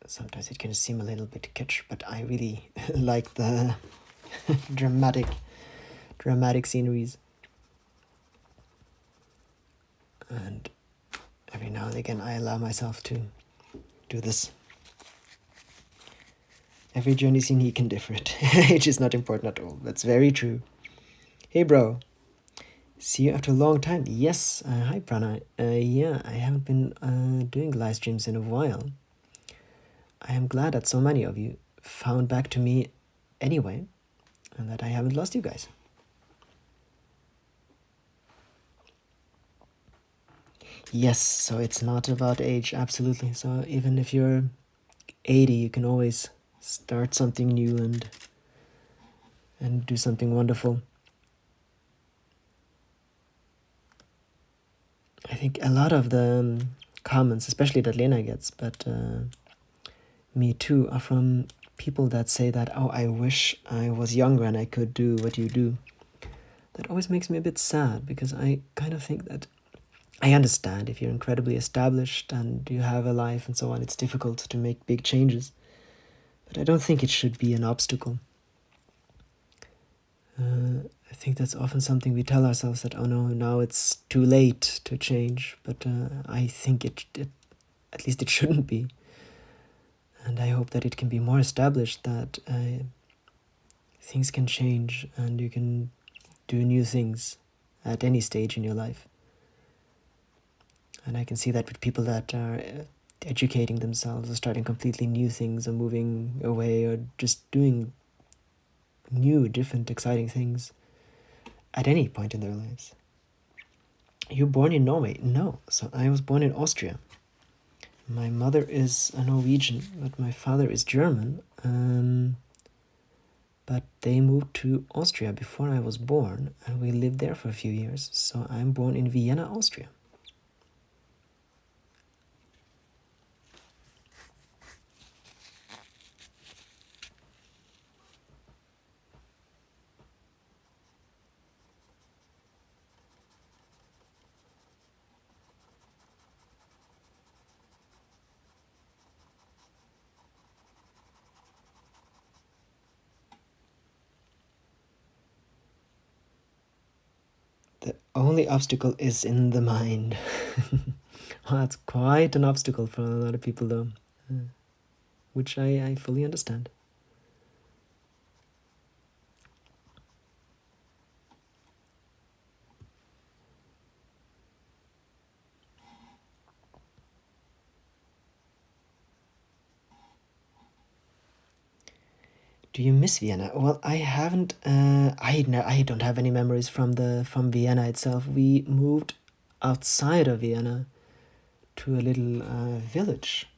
Sometimes it can seem a little bit kitsch, but I really like the dramatic sceneries. And every now and again I allow myself to do this. Every journey is unique and different. Age is not important at all. That's very true. Hey bro, See you after a long time. Yes, hi Prana. Yeah, I haven't been doing live streams in a while. I am glad that so many of you found back to me anyway, and that I haven't lost you guys. Yes, so it's not about age, absolutely. So even if you're 80, you can always start something new and do something wonderful. I think a lot of the comments, especially that Lena gets, but me too, are from people that say that, oh, I wish I was younger and I could do what you do. That always makes me a bit sad, because I kind of think that I understand if you're incredibly established and you have a life and so on, it's difficult to make big changes. But I don't think it should be an obstacle. I think that's often something we tell ourselves, that, oh no, now it's too late to change. But I think it at least it shouldn't be. And I hope that it can be more established, that things can change and you can do new things at any stage in your life. And I can see that with people that are educating themselves or starting completely new things or moving away or just doing new, different, exciting things at any point in their lives. You were born in Norway? No. So I was born in Austria. My mother is a Norwegian, but my father is German. But they moved to Austria before I was born, and we lived there for a few years. So I'm born in Vienna, Austria. The only obstacle is in the mind. Well, that's quite an obstacle for a lot of people, though, which I fully understand. Do you miss Vienna? Well, I haven't. I don't have any memories from Vienna itself. We moved outside of Vienna to a little village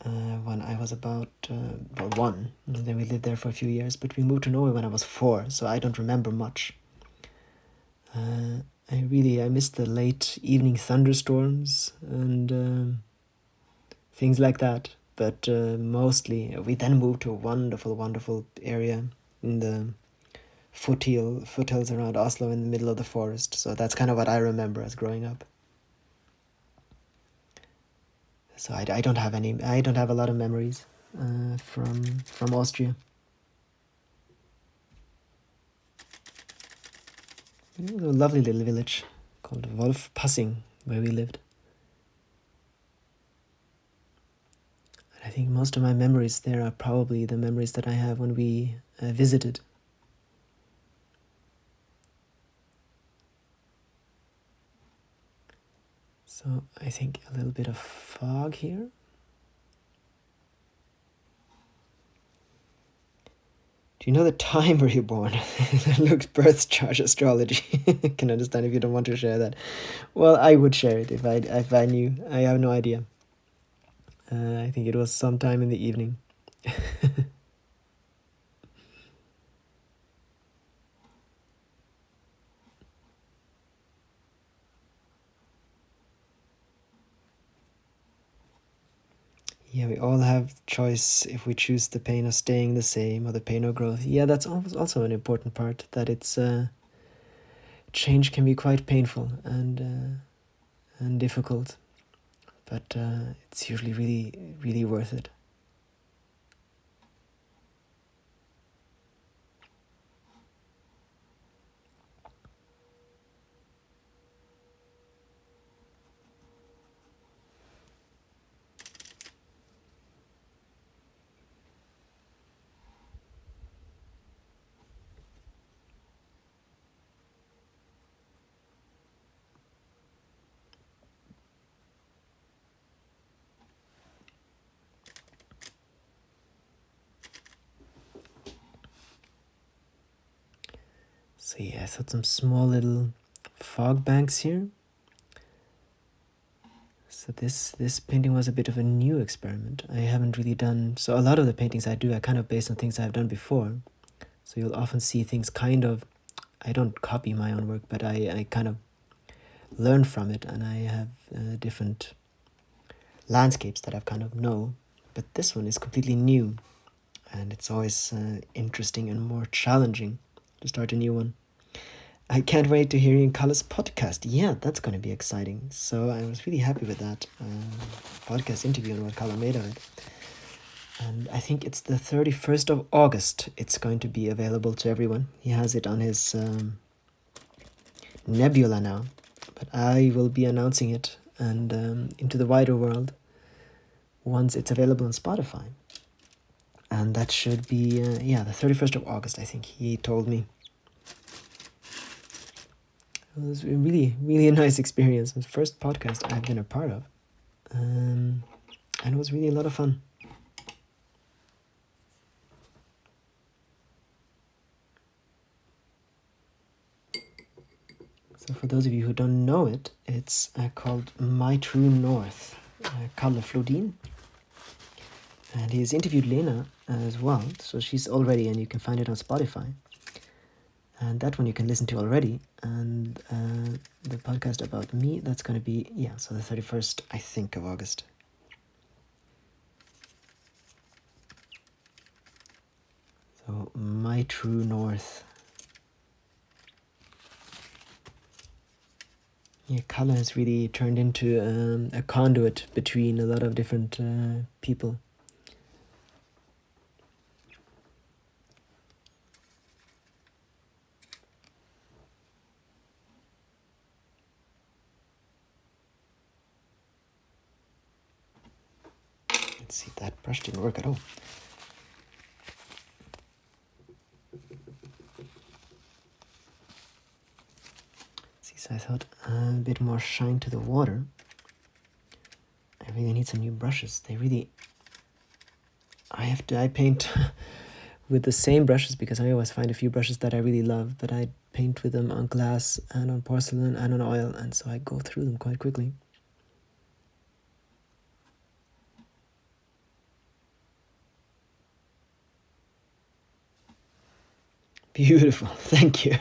when I was about one. And then we lived there for a few years. But we moved to Norway when I was 4, so I don't remember much. I miss the late evening thunderstorms and things like that. But mostly, we then moved to a wonderful, wonderful area in the foothills around Oslo in the middle of the forest. So that's kind of what I remember as growing up. So I don't have any. I don't have a lot of memories from Austria. It was a lovely little village called Wolfpassing where we lived. I think most of my memories there are probably the memories that I have when we visited. So I think a little bit of fog here. Do you know the time where you're born? Look, birth chart astrology. Can understand if you don't want to share that. Well, I would share it if I knew. I have no idea. I think it was sometime in the evening. Yeah, we all have choice if we choose the pain of staying the same or the pain of growth. Yeah, that's also an important part, that it's change can be quite painful and difficult, but it's usually really, really worth it. So yeah, I thought some small little fog banks here. So this painting was a bit of a new experiment. I haven't really done, so a lot of the paintings I do are kind of based on things I've done before. So you'll often see things kind of, I don't copy my own work, but I kind of learn from it, and I have different landscapes that I've kind of know. But this one is completely new, and it's always interesting and more challenging to start a new one. I can't wait to hear Ian Culler's podcast. Yeah, that's going to be exciting. So I was really happy with that podcast interview and what Culler made of it. And I think it's the 31st of August. It's going to be available to everyone. He has it on his Nebula now. But I will be announcing it and into the wider world once it's available on Spotify. And that should be, the 31st of August, I think he told me. It was a really, really nice experience. It was the first podcast I've been a part of. And it was really a lot of fun. So for those of you who don't know it, it's called My True North, Kalle Flodin. And he has interviewed Lena as well, so she's already, and you can find it on Spotify. And that one you can listen to already. And the podcast about me, that's going to be, so the 31st, I think, of August. So, My True North. Yeah, Kalle has really turned into a conduit between a lot of different people. Let's see, that brush didn't work at all. See, so I thought a bit more shine to the water. I really need some new brushes. I paint with the same brushes because I always find a few brushes that I really love, but I paint with them on glass and on porcelain and on oil, and so I go through them quite quickly. Beautiful, thank you.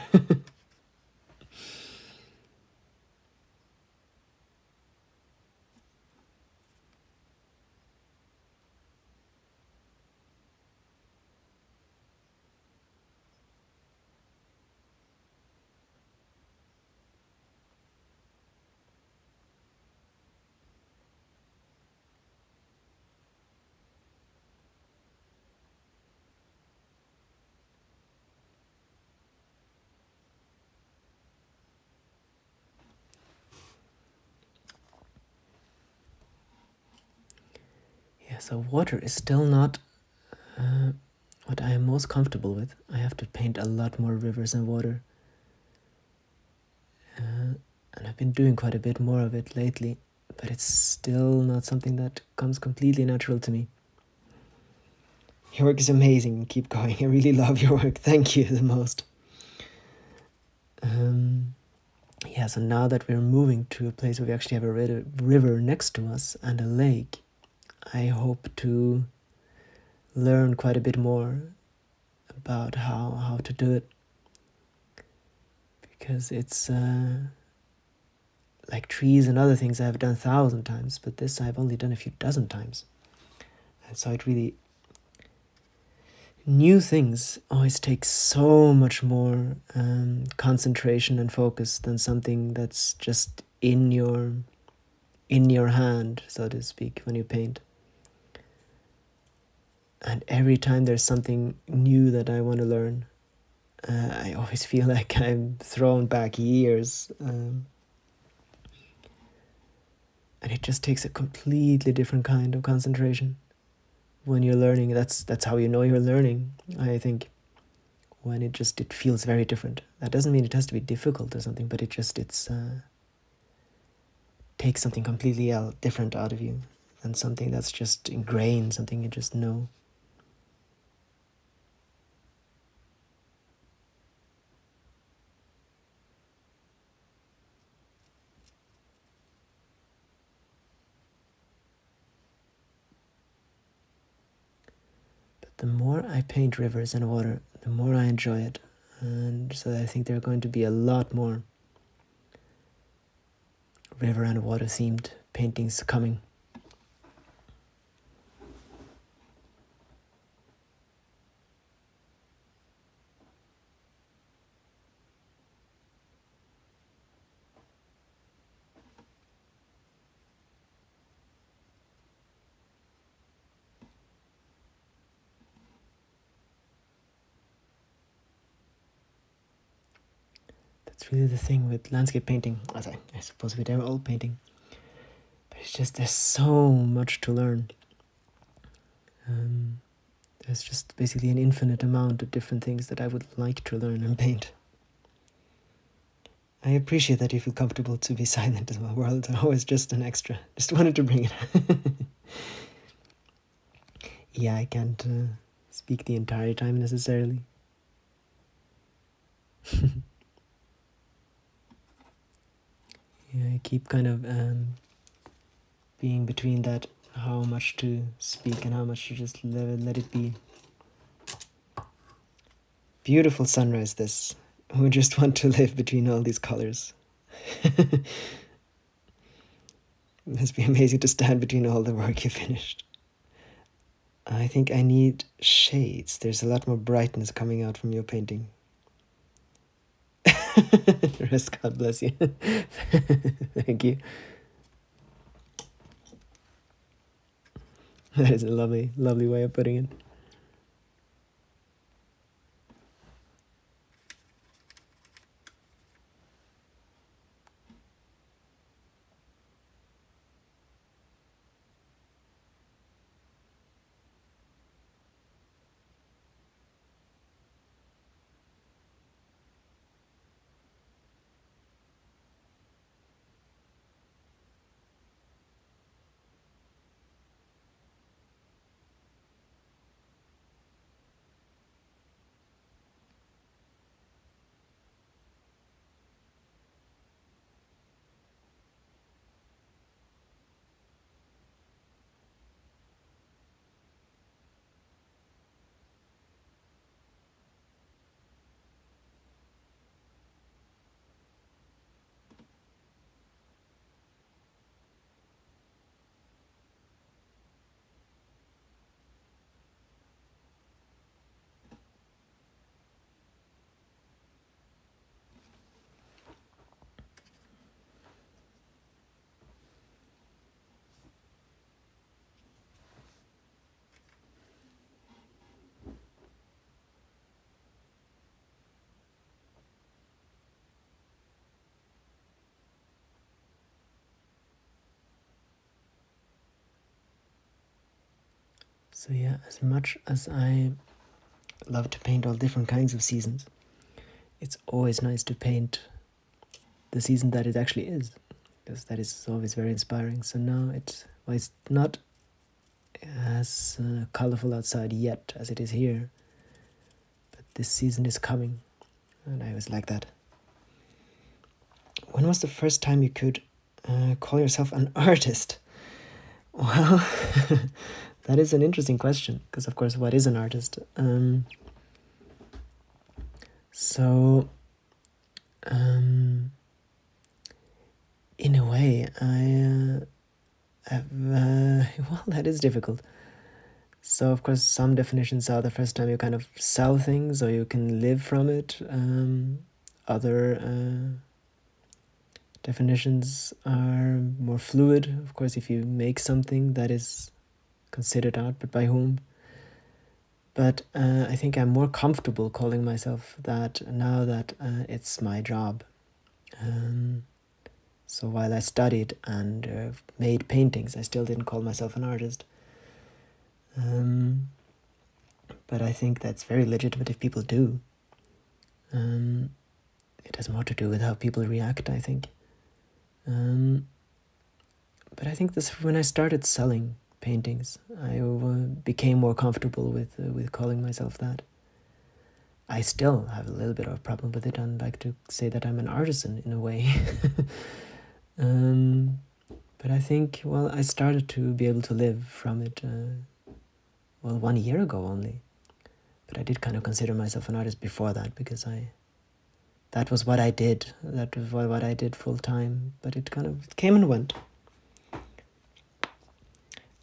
Yeah, so water is still not what I am most comfortable with. I have to paint a lot more rivers and water. And I've been doing quite a bit more of it lately, but it's still not something that comes completely natural to me. Your work is amazing. Keep going. I really love your work. Thank you the most. So now that we're moving to a place where we actually have a river next to us and a lake, I hope to learn quite a bit more about how to do it. Because it's like trees and other things I've done 1,000 times, but this I've only done a few dozen times. And so it really... New things always take so much more concentration and focus than something that's just in your hand, so to speak, when you paint. And every time there's something new that I want to learn, I always feel like I'm thrown back years. And it just takes a completely different kind of concentration. When you're learning, that's how you know you're learning, I think. When it feels very different. That doesn't mean it has to be difficult or something, but it takes something completely different out of you than something that's just ingrained, something you just know. the more I paint rivers and water, the more I enjoy it. And so I think there are going to be a lot more river and water themed paintings coming. That's really the thing with landscape painting, as I suppose with all painting. But it's just, there's so much to learn. There's just basically an infinite amount of different things that I would like to learn and paint. I appreciate that you feel comfortable to be silent as well. World, always just an extra. Just wanted to bring it. Yeah, I can't speak the entire time necessarily. Yeah, I keep kind of being between that, how much to speak and how much to just let it be. Beautiful sunrise this. We just want to live between all these colors. It must be amazing to stand between all the work you finished. I think I need shades. There's a lot more brightness coming out from your painting. Rest, God bless you. Thank you. That is a lovely, lovely way of putting it. So yeah, as much as I love to paint all different kinds of seasons, it's always nice to paint the season that it actually is, because that is always very inspiring. So now it's not as colorful outside yet as it is here, but this season is coming, and I always like that. When was the first time you could call yourself an artist? Well, that is an interesting question, because of course, what is an artist? In a way, well, that is difficult. So, of course, some definitions are the first time you kind of sell things or you can live from it. Other definitions are more fluid. Of course, if you make something that is considered art, but by whom? But I think I'm more comfortable calling myself that now that it's my job. So while I studied and made paintings, I still didn't call myself an artist. But I think that's very legitimate if people do. It has more to do with how people react, I think. But I think this, when I started selling paintings, I became more comfortable with calling myself that. I still have a little bit of a problem with it, and like to say that I'm an artisan in a way. But I think, I started to be able to live from it, 1 year ago only. But I did kind of consider myself an artist before that, because that was what I did. That was what I did full time. But it came and went.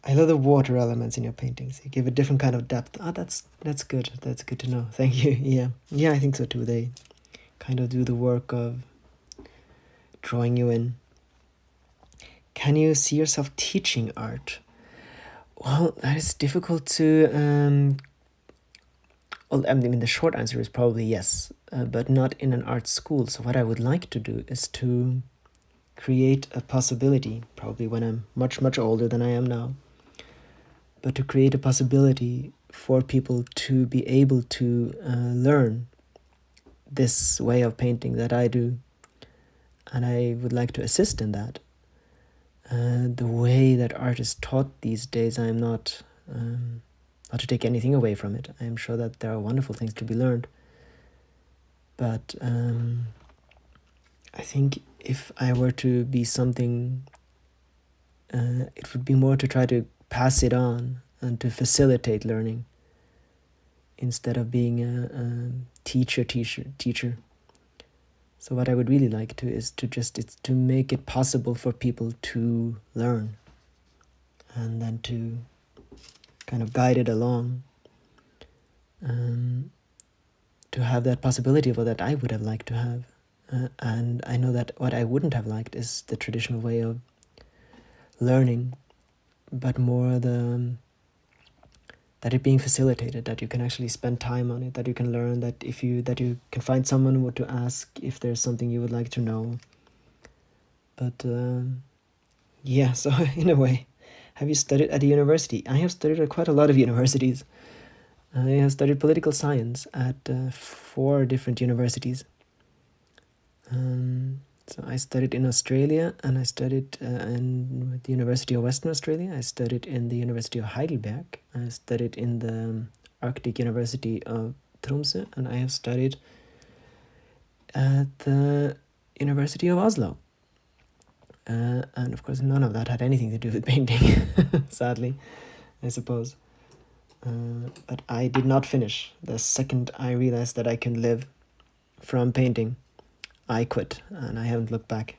I love the water elements in your paintings. You give a different kind of depth. That's good. That's good to know. Thank you. Yeah, I think so too. They kind of do the work of drawing you in. Can you see yourself teaching art? Well, that is difficult to. Well, I mean, the short answer is probably yes, but not in an art school. So what I would like to do is to create a possibility, probably when I'm much, much older than I am now, but to create a possibility for people to be able to learn this way of painting that I do. And I would like to assist in that. The way that art is taught these days, I'm not to take anything away from it. I'm sure that there are wonderful things to be learned. But I think if I were to be something, it would be more to try to pass it on and to facilitate learning instead of being a teacher. So what I would really like to is to make it possible for people to learn, and then to kind of guide it along, to have that possibility of what that I would have liked to have. And I know that what I wouldn't have liked is the traditional way of learning, but more that it being facilitated, that you can actually spend time on it, that you can learn, that you can find someone to ask if there's something you would like to know. But yeah, so in a way, have you studied at a university? I have studied at quite a lot of universities. I have studied political science at 4 different universities. So I studied in Australia, and I studied in the University of Western Australia. I studied in the University of Heidelberg. I studied in the Arctic University of Tromsø, and I have studied at the University of Oslo. And of course, none of that had anything to do with painting, sadly, I suppose. But I did not finish. The second I realized that I can live from painting, I quit, and I haven't looked back.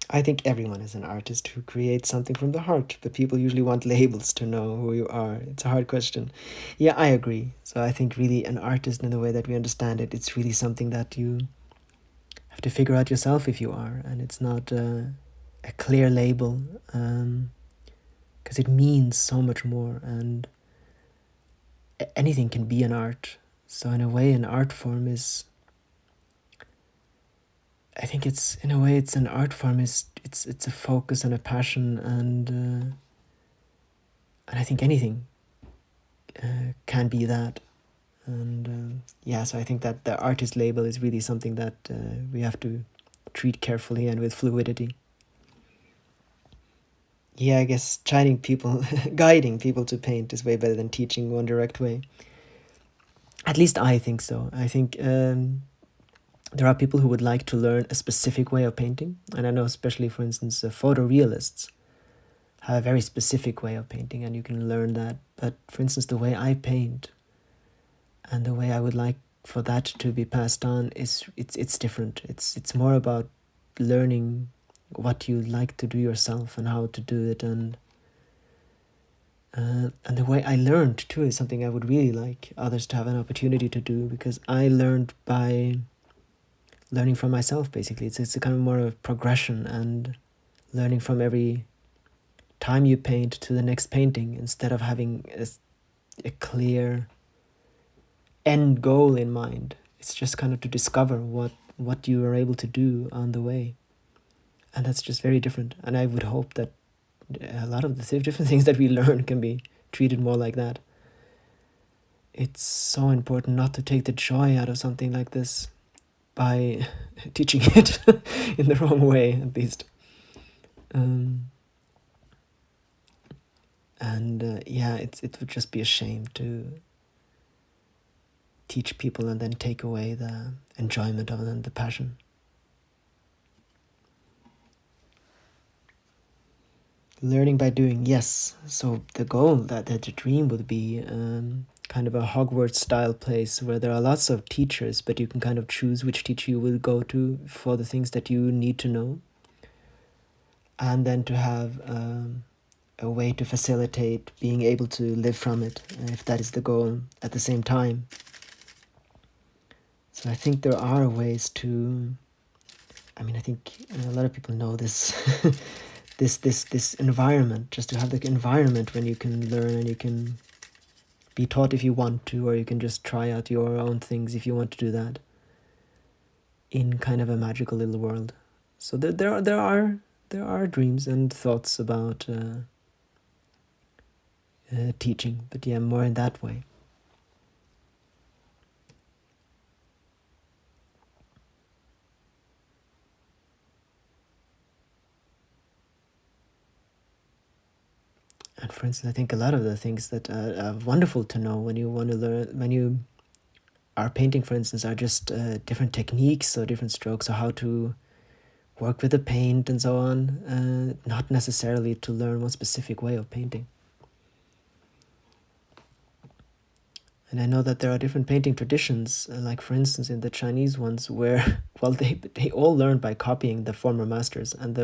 I think everyone is an artist who creates something from the heart, but people usually want labels to know who you are. It's a hard question. Yeah, I agree. So I think really an artist, in the way that we understand it, it's really something that you have to figure out yourself if you are, and it's not a clear label, because it means so much more, and anything can be an art. So in a way, an art form is, I think it's, in a way, it's an art form. It's a focus and a passion, and I think anything can be that. And yeah, so I think that the artist label is really something that we have to treat carefully and with fluidity. Yeah, I guess guiding people to paint is way better than teaching one direct way. At least I think so. I think there are people who would like to learn a specific way of painting. And I know especially, for instance, photorealists have a very specific way of painting, and you can learn that. But for instance, the way I paint and the way I would like for that to be passed on is it's different. It's more about learning what you like to do yourself and how to do it, and the way I learned too is something I would really like others to have an opportunity to do, because I learned by learning from myself, basically. It's a kind of more of progression, and learning from every time you paint to the next painting, instead of having a clear end goal in mind. It's just kind of to discover what you are able to do on the way, and that's just very different. And I would hope that a lot of the different things that we learn can be treated more like that. It's so important not to take the joy out of something like this by teaching it in the wrong way, at least. Yeah, it would just be a shame to teach people and then take away the enjoyment of it and the passion. Learning by doing, yes. So the goal, that the dream would be kind of a Hogwarts style place where there are lots of teachers, but you can kind of choose which teacher you will go to for the things that you need to know. And then to have a way to facilitate being able to live from it, if that is the goal, at the same time. So I think there are ways to, I mean, I think a lot of people know this, this environment, just to have the environment when you can learn and you can be taught if you want to, or you can just try out your own things if you want to do that, in kind of a magical little world. So there are dreams and thoughts about teaching, but yeah, more in that way. And for instance, I think a lot of the things that are wonderful to know when you want to learn, when you are painting, for instance, are just different techniques or different strokes, or how to work with the paint and so on, not necessarily to learn one specific way of painting. And I know that there are different painting traditions, like for instance in the Chinese ones, where, well, they all learned by copying the former masters, and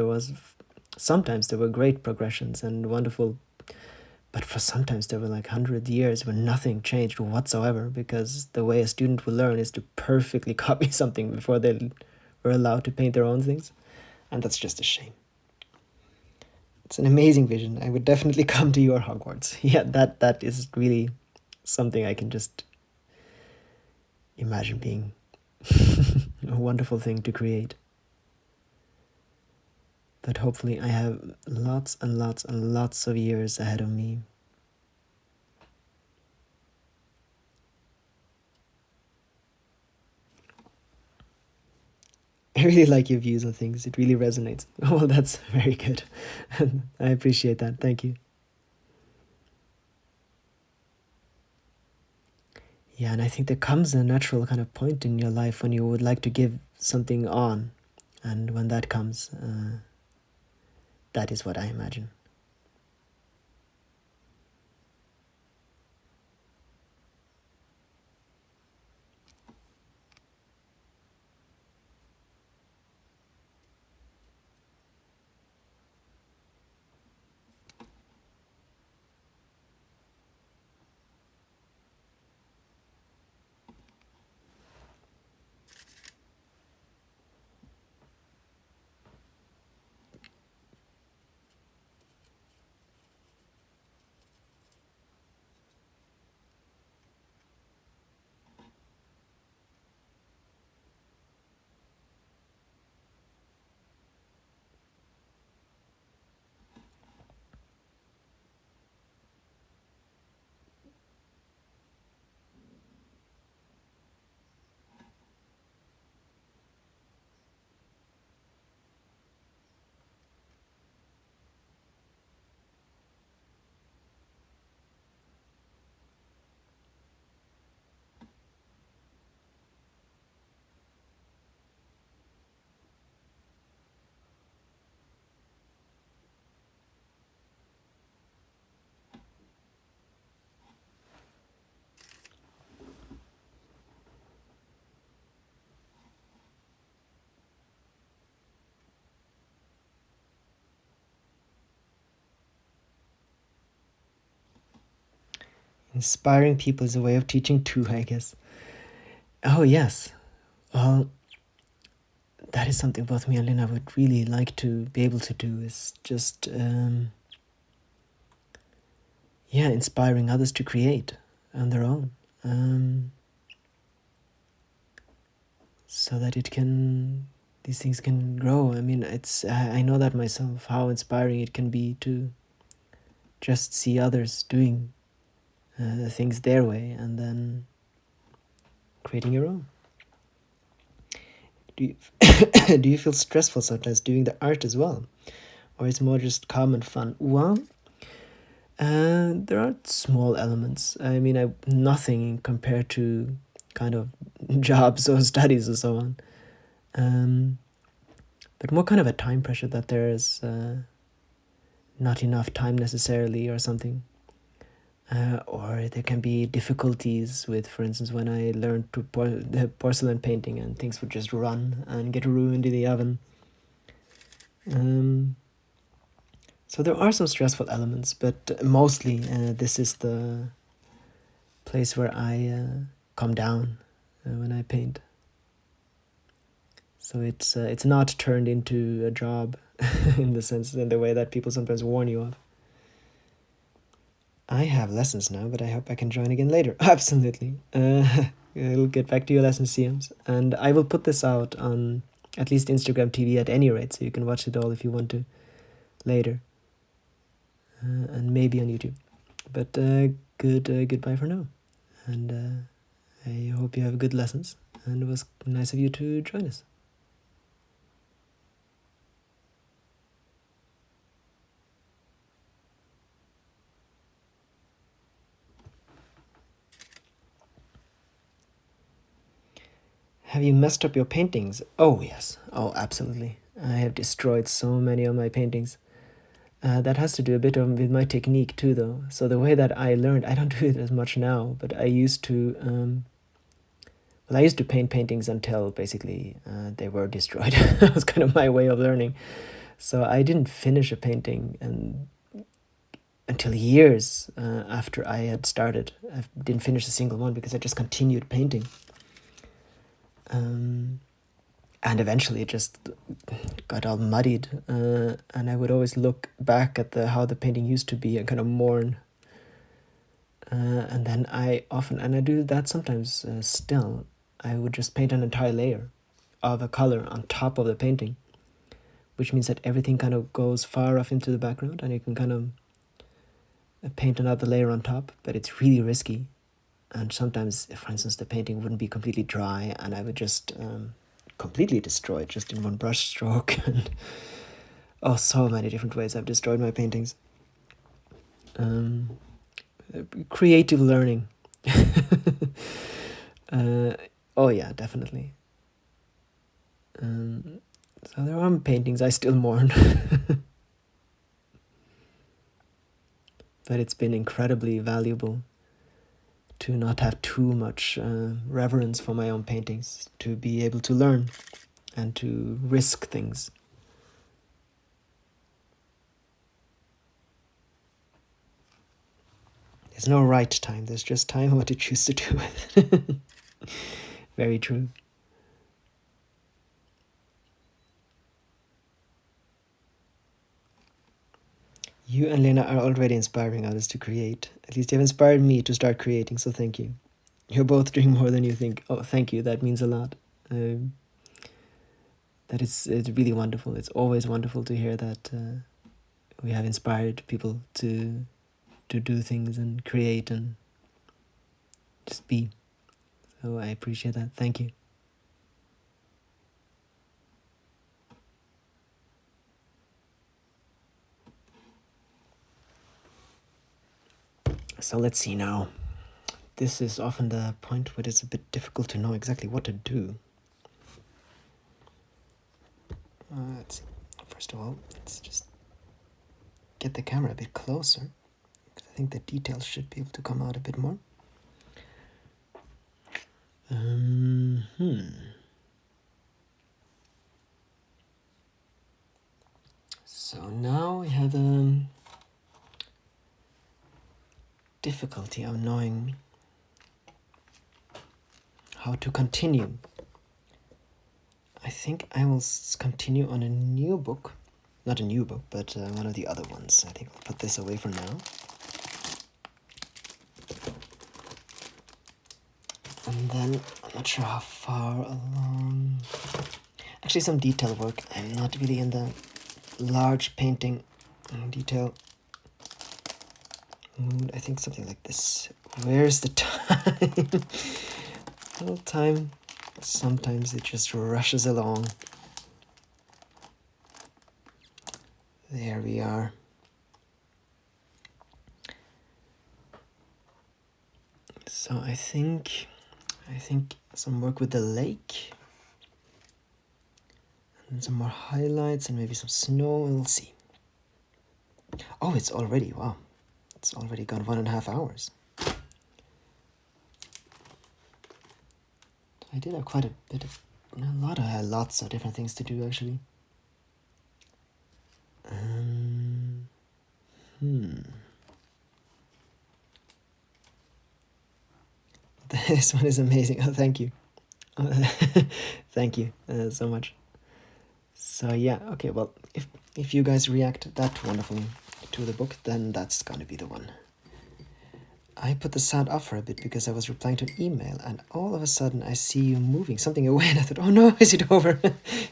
sometimes there were great progressions and wonderful, but for sometimes there were like 100 years where nothing changed whatsoever, because the way a student will learn is to perfectly copy something before they were allowed to paint their own things. And that's just a shame. It's an amazing vision. I would definitely come to your Hogwarts. Yeah, that is really something I can just imagine being a wonderful thing to create. But hopefully I have lots and lots and lots of years ahead of me. I really like your views on things. It really resonates. Well, that's very good. I appreciate that. Thank you. Yeah, and I think there comes a natural kind of point in your life when you would like to give something on. And when that comes, that is what I imagine. Inspiring people is a way of teaching too, I guess. Oh, yes. Well, that is something both me and Lina would really like to be able to do, is just, inspiring others to create on their own. So that these things can grow. I mean, I know that myself, how inspiring it can be to just see others doing things their way and then creating your own. Do you feel stressful sometimes doing the art as well? Or it's more just calm and fun? Well, there are small elements. I mean, nothing compared to kind of jobs or studies or so on. But more kind of a time pressure that there is not enough time necessarily or something. or there can be difficulties with, for instance, when I learned the porcelain painting and things would just run and get ruined in the oven. So there are some stressful elements, but mostly this is the place where I calm down when I paint. So it's not turned into a job in the way that people sometimes warn you of. I have lessons now, but I hope I can join again later. Absolutely. I'll get back to your lesson, CMs. And I will put this out on at least Instagram TV at any rate, so you can watch it all if you want to later. And maybe on YouTube. But goodbye for now. And I hope you have good lessons. And it was nice of you to join us. Have you messed up your paintings? Oh, yes. Oh, absolutely. I have destroyed so many of my paintings. That has to do a bit with my technique too, though. So the way that I learned, I don't do it as much now, but I used to, I used to paint paintings until basically they were destroyed. That was kind of my way of learning. So I didn't finish a painting until years after I had started. I didn't finish a single one because I just continued painting. And eventually it just got all muddied, and I would always look back at how the painting used to be and kind of mourn. And then I do that sometimes still, I would just paint an entire layer of a color on top of the painting, which means that everything kind of goes far off into the background and you can kind of paint another layer on top, but it's really risky. And sometimes, for instance, the painting wouldn't be completely dry and I would just completely destroy it just in one brush stroke. And so many different ways I've destroyed my paintings. Creative learning. Oh yeah, definitely. So there are paintings I still mourn. But it's been incredibly valuable to not have too much reverence for my own paintings, to be able to learn and to risk things. There's no right time, there's just time what you choose to do with it. Very true. You and Lena are already inspiring others to create. At least you have inspired me to start creating, so thank you. You're both doing more than you think. Oh, thank you, that means a lot. It's really wonderful. It's always wonderful to hear that we have inspired people to do things and create and just be. So I appreciate that. Thank you. So let's see now. This is often the point where it's a bit difficult to know exactly what to do. Let's see. First of all, let's just get the camera a bit closer, because I think the details should be able to come out a bit more. So now we have the difficulty of knowing how to continue. I think I will continue on a new book. Not a new book, but one of the other ones. I think I'll put this away for now. And then, I'm not sure how far along. Actually, some detail work. I'm not really in the large painting detail mood. I think something like this. Where's the time? Little time. Sometimes it just rushes along. There we are. So I think some work with the lake and some more highlights and maybe some snow. We'll see. Oh, it's already, wow, it's It's already gone 1.5 hours. I did have quite a bit of, lots of different things to do actually. This one is amazing. Oh, thank you. Thank you so much. So yeah, okay, well, if you guys react that wonderfully to the book, then that's gonna be the one. I put the sound off for a bit because I was replying to an email, and all of a sudden I see you moving something away, and I thought, oh no, is it over?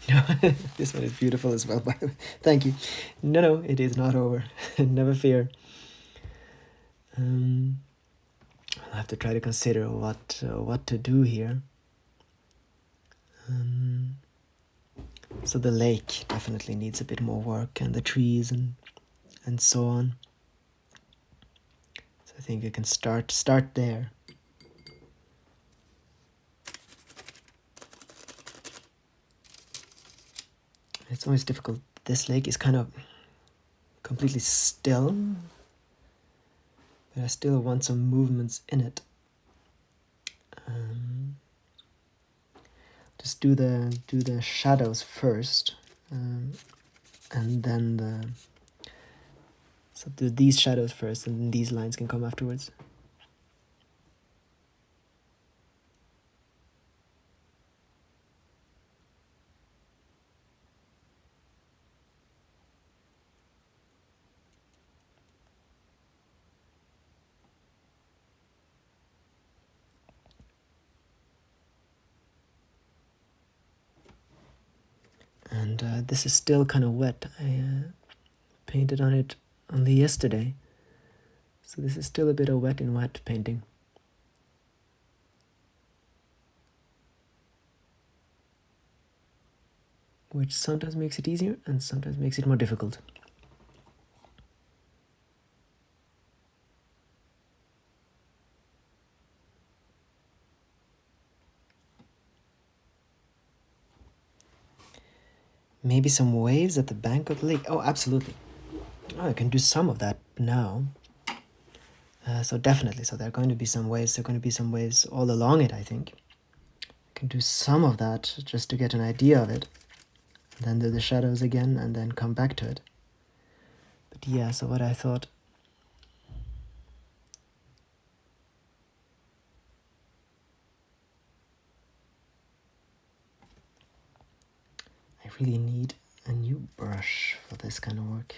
No, this one is beautiful as well, by the way. Thank you. No, it is not over. Never fear. I'll have to try to consider what to do here. So the lake definitely needs a bit more work, and the trees and so on. So I think I can start there. It's always difficult. This lake is kind of completely still, but I still want some movements in it. Just do the shadows first, and then so do these shadows first, and then these lines can come afterwards. And this is still kind of wet. I painted on it only yesterday, so this is still a bit of wet in wet painting. Which sometimes makes it easier and sometimes makes it more difficult. Maybe some waves at the bank of the lake. Oh, absolutely. Oh, I can do some of that now. So definitely, so there are going to be some waves. There are going to be some waves all along it, I think. I can do some of that just to get an idea of it. Then do the shadows again and then come back to it. But yeah, so what I thought... I really need a new brush for this kind of work.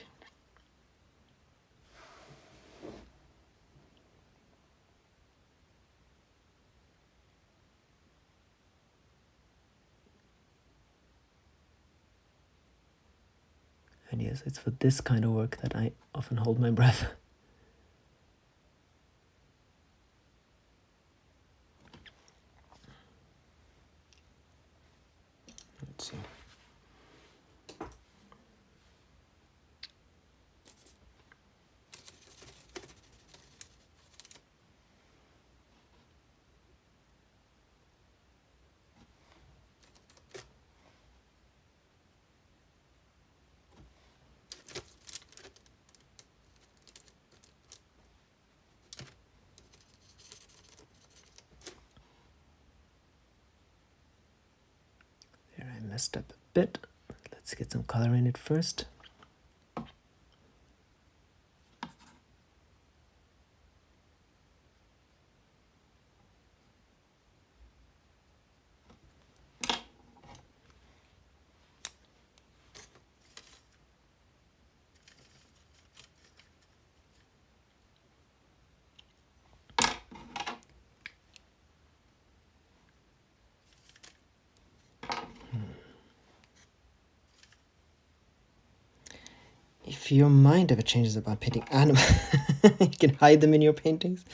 And yes, it's for this kind of work that I often hold my breath. Let's see. There, I messed up a bit. Let's get some color in it first. If your mind ever changes about painting animals, you can hide them in your paintings.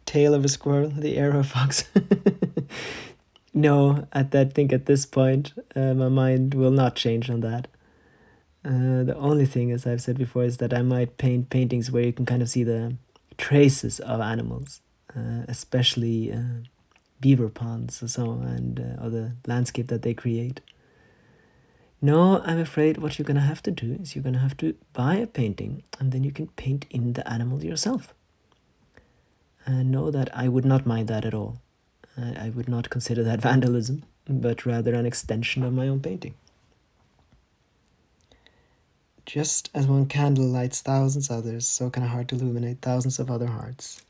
Tail of a squirrel, the arrow of a fox. No, I think at this point, my mind will not change on that. The only thing, as I've said before, is that I might paint paintings where you can kind of see the traces of animals, especially beaver ponds or so, and or the landscape that they create. No, I'm afraid what you're going to have to do is you're going to have to buy a painting, and then you can paint in the animal yourself. know that I would not mind that at all. I would not consider that vandalism, but rather an extension of my own painting. Just as one candle lights thousands others, so can a heart illuminate thousands of other hearts.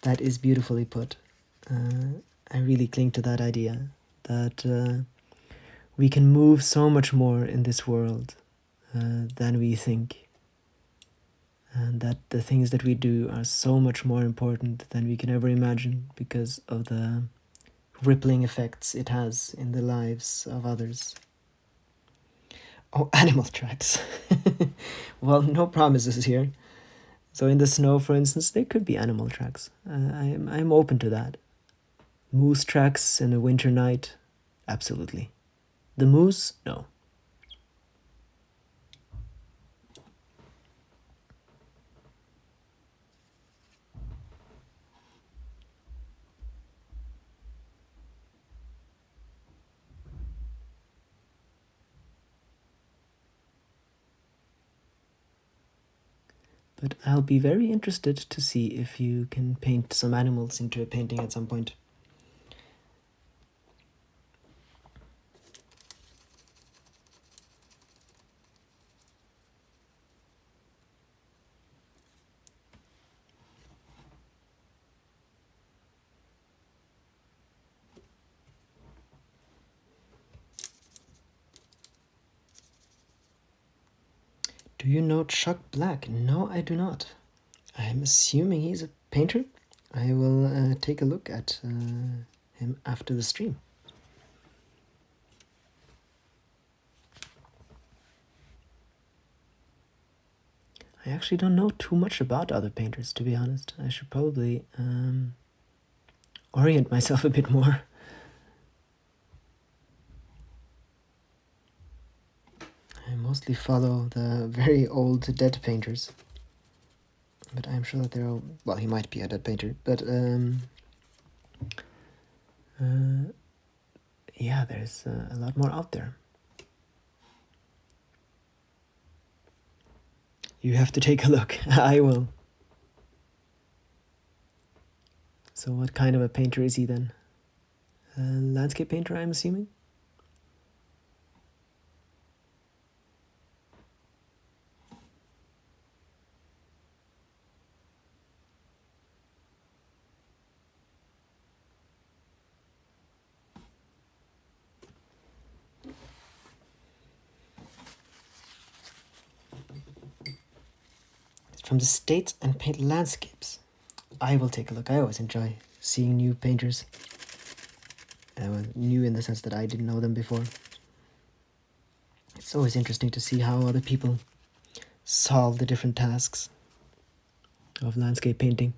That is beautifully put. I really cling to that idea, that we can move so much more in this world than we think, and that the things that we do are so much more important than we can ever imagine because of the rippling effects it has in the lives of others. Oh, animal tracks. Well, no promises here. So in the snow, for instance, there could be animal tracks. I'm open to that. Moose tracks in a winter night, absolutely. The moose, no. But I'll be very interested to see if you can paint some animals into a painting at some point. Do you know Chuck Black? No, I do not. I'm assuming he's a painter. I will take a look at him after the stream. I actually don't know too much about other painters, to be honest. I should probably orient myself a bit more. I mostly follow the very old dead painters. But I'm sure that they're all... Well, he might be a dead painter, but yeah, there's a lot more out there. You have to take a look. I will. So what kind of a painter is he then? A landscape painter, I'm assuming? It's from the States and paint landscapes. I will take a look. I always enjoy seeing new painters. New in the sense that I didn't know them before. It's always interesting to see how other people solve the different tasks of landscape painting.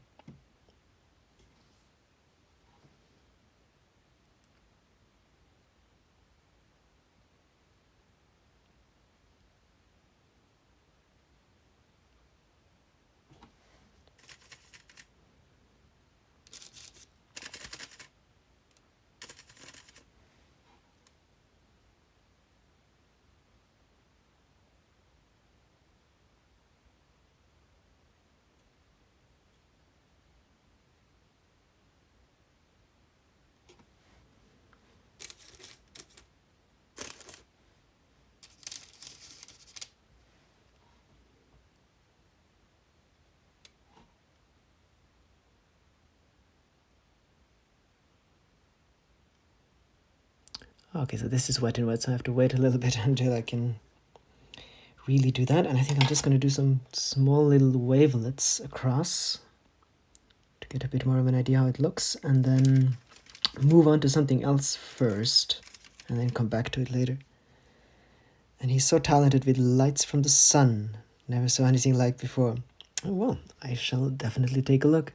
Okay, so this is wet and wet, so I have to wait a little bit until I can really do that. And I think I'm just going to do some small little wavelets across to get a bit more of an idea how it looks, and then move on to something else first, and then come back to it later. And he's so talented with lights from the sun. Never saw anything like before. Oh, well, I shall definitely take a look.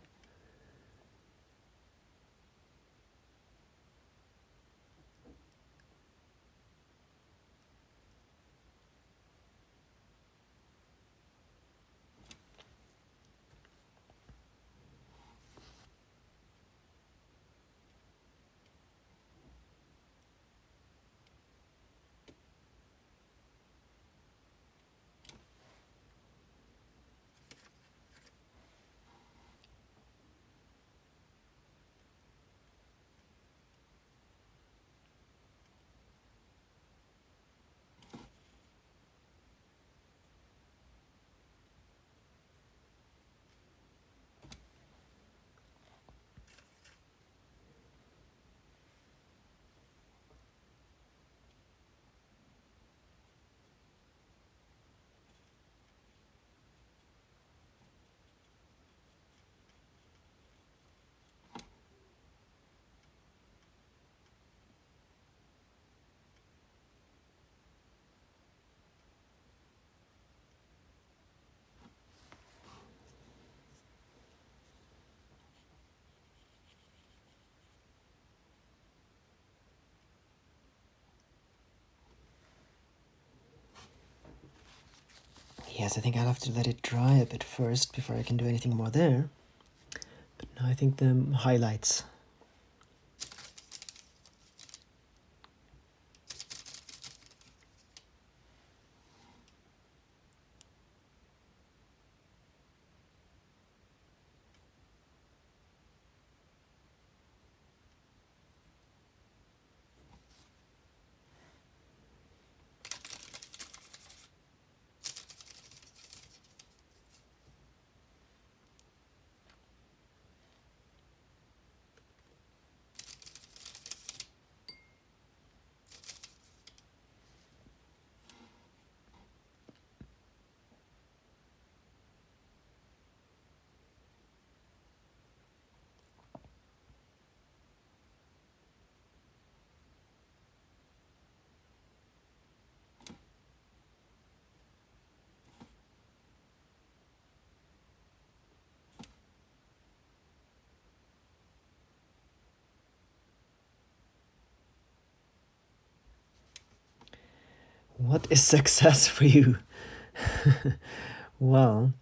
Yes, I think I'll have to let it dry a bit first before I can do anything more there. But now I think the highlights. What is success for you? Well,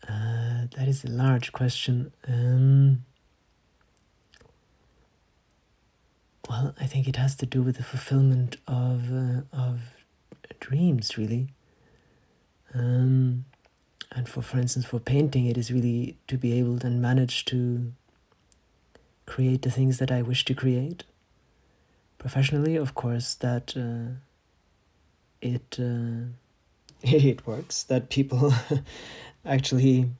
that is a large question. Well, I think it has to do with the fulfillment of dreams, really. And for instance, for painting, it is really to be able and manage to create the things that I wish to create. Professionally, of course, that it it works, that people actually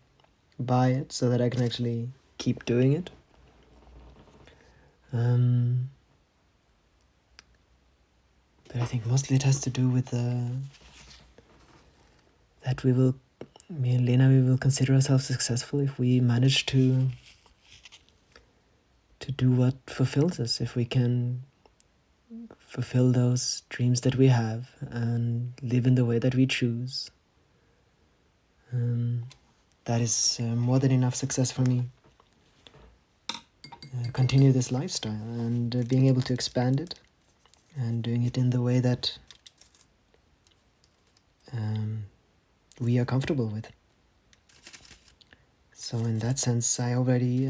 buy it so that I can actually keep doing it. But I think mostly it has to do with that me and Lena, we will consider ourselves successful if we manage to do what fulfills us, if we can fulfill those dreams that we have and live in the way that we choose. That is more than enough success for me. Continue this lifestyle and being able to expand it and doing it in the way that we are comfortable with. So in that sense, I already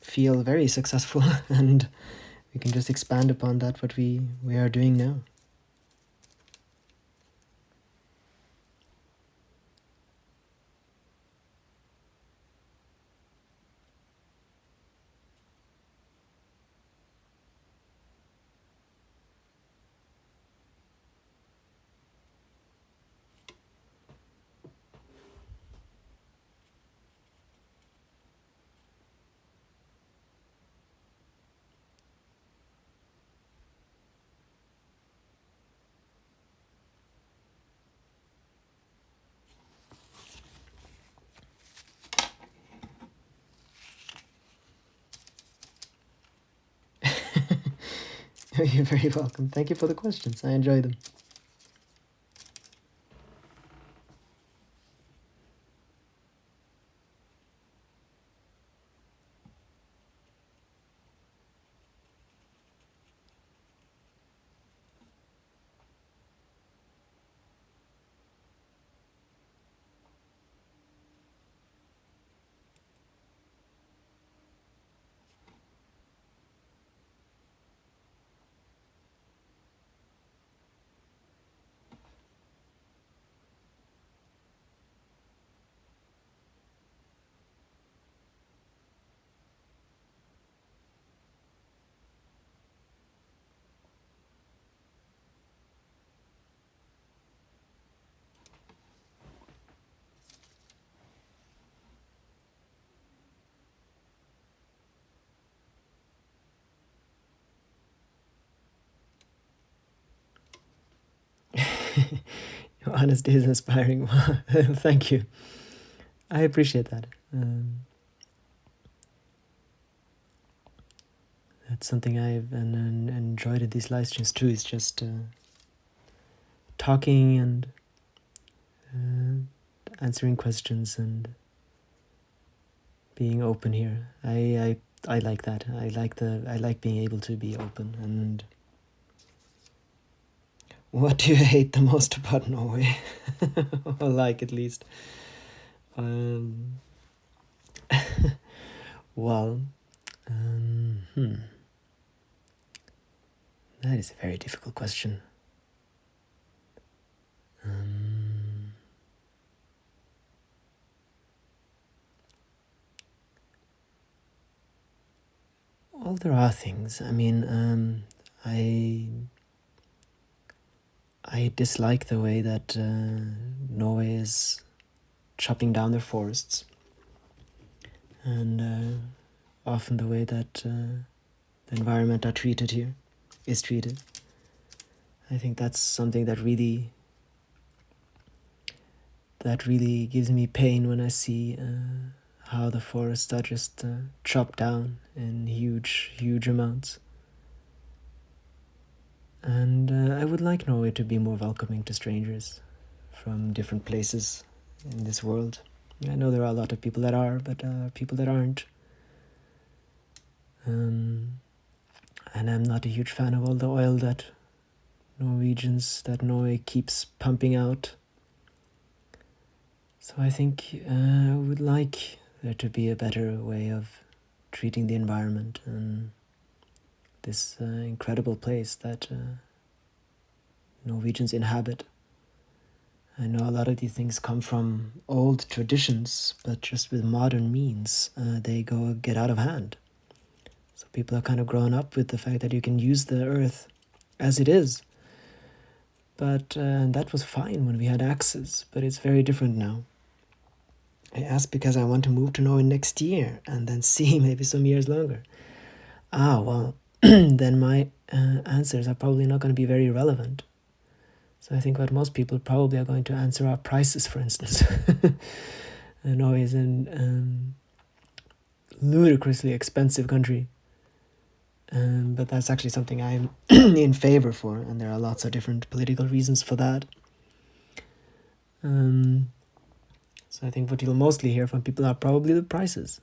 feel very successful, and we can just expand upon that, what we are doing now. You're very welcome. Thank you for the questions. I enjoy them. Your honesty is inspiring. Thank you. I appreciate that. That's something I've enjoyed in these live streams too. Is just talking and answering questions and being open here. I like that. I like being able to be open, and What do you hate the most about Norway? Or like, at least. Um, well, that is a very difficult question. Well, there are things. I mean, I dislike the way that Norway is chopping down their forests, and often the way that the environment is treated. I think that's something that really gives me pain when I see how the forests are just chopped down in huge amounts. And I would like Norway to be more welcoming to strangers from different places in this world. I know there are a lot of people that are, but people that aren't. And I'm not a huge fan of all the oil that Norway keeps pumping out. So I think I would like there to be a better way of treating the environment and this incredible place that Norwegians inhabit. I know a lot of these things come from old traditions, but just with modern means, they get out of hand. So people are kind of grown up with the fact that you can use the earth as it is. But that was fine when we had axes, but it's very different now. I asked because I want to move to Norway next year and then see maybe some years longer. Well, then my answers are probably not going to be very relevant. So I think what most people probably are going to answer are prices, for instance. Norway is a ludicrously expensive country. But that's actually something I'm in favor for, and there are lots of different political reasons for that. So I think what you'll mostly hear from people are probably the prices,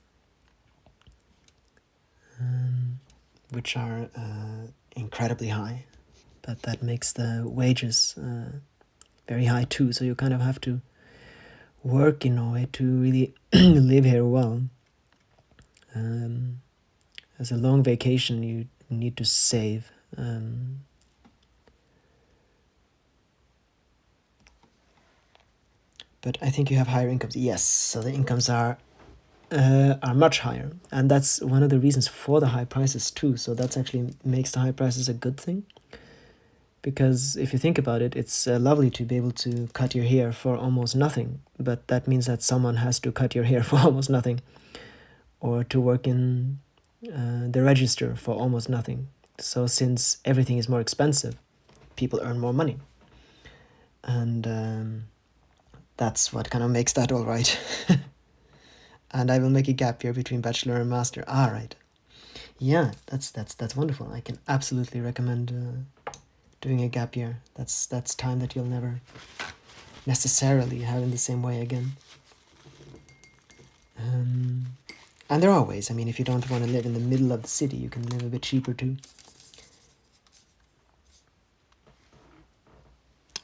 which are incredibly high, but that makes the wages very high too, so you kind of have to work in Norway to really live here well. As a long vacation, you need to save. But I think you have higher incomes. Yes, so the incomes are much higher, and that's one of the reasons for the high prices too. So that's actually makes the high prices a good thing, because if you think about it, it's lovely to be able to cut your hair for almost nothing, but that means that someone has to cut your hair for almost nothing, or to work in the register for almost nothing. So since everything is more expensive, people earn more money, and that's what kind of makes that all right. And I will make a gap year between bachelor and master. All right. Yeah, that's wonderful. I can absolutely recommend doing a gap year. That's time that you'll never necessarily have in the same way again. And there are ways. I mean, if you don't want to live in the middle of the city, you can live a bit cheaper too.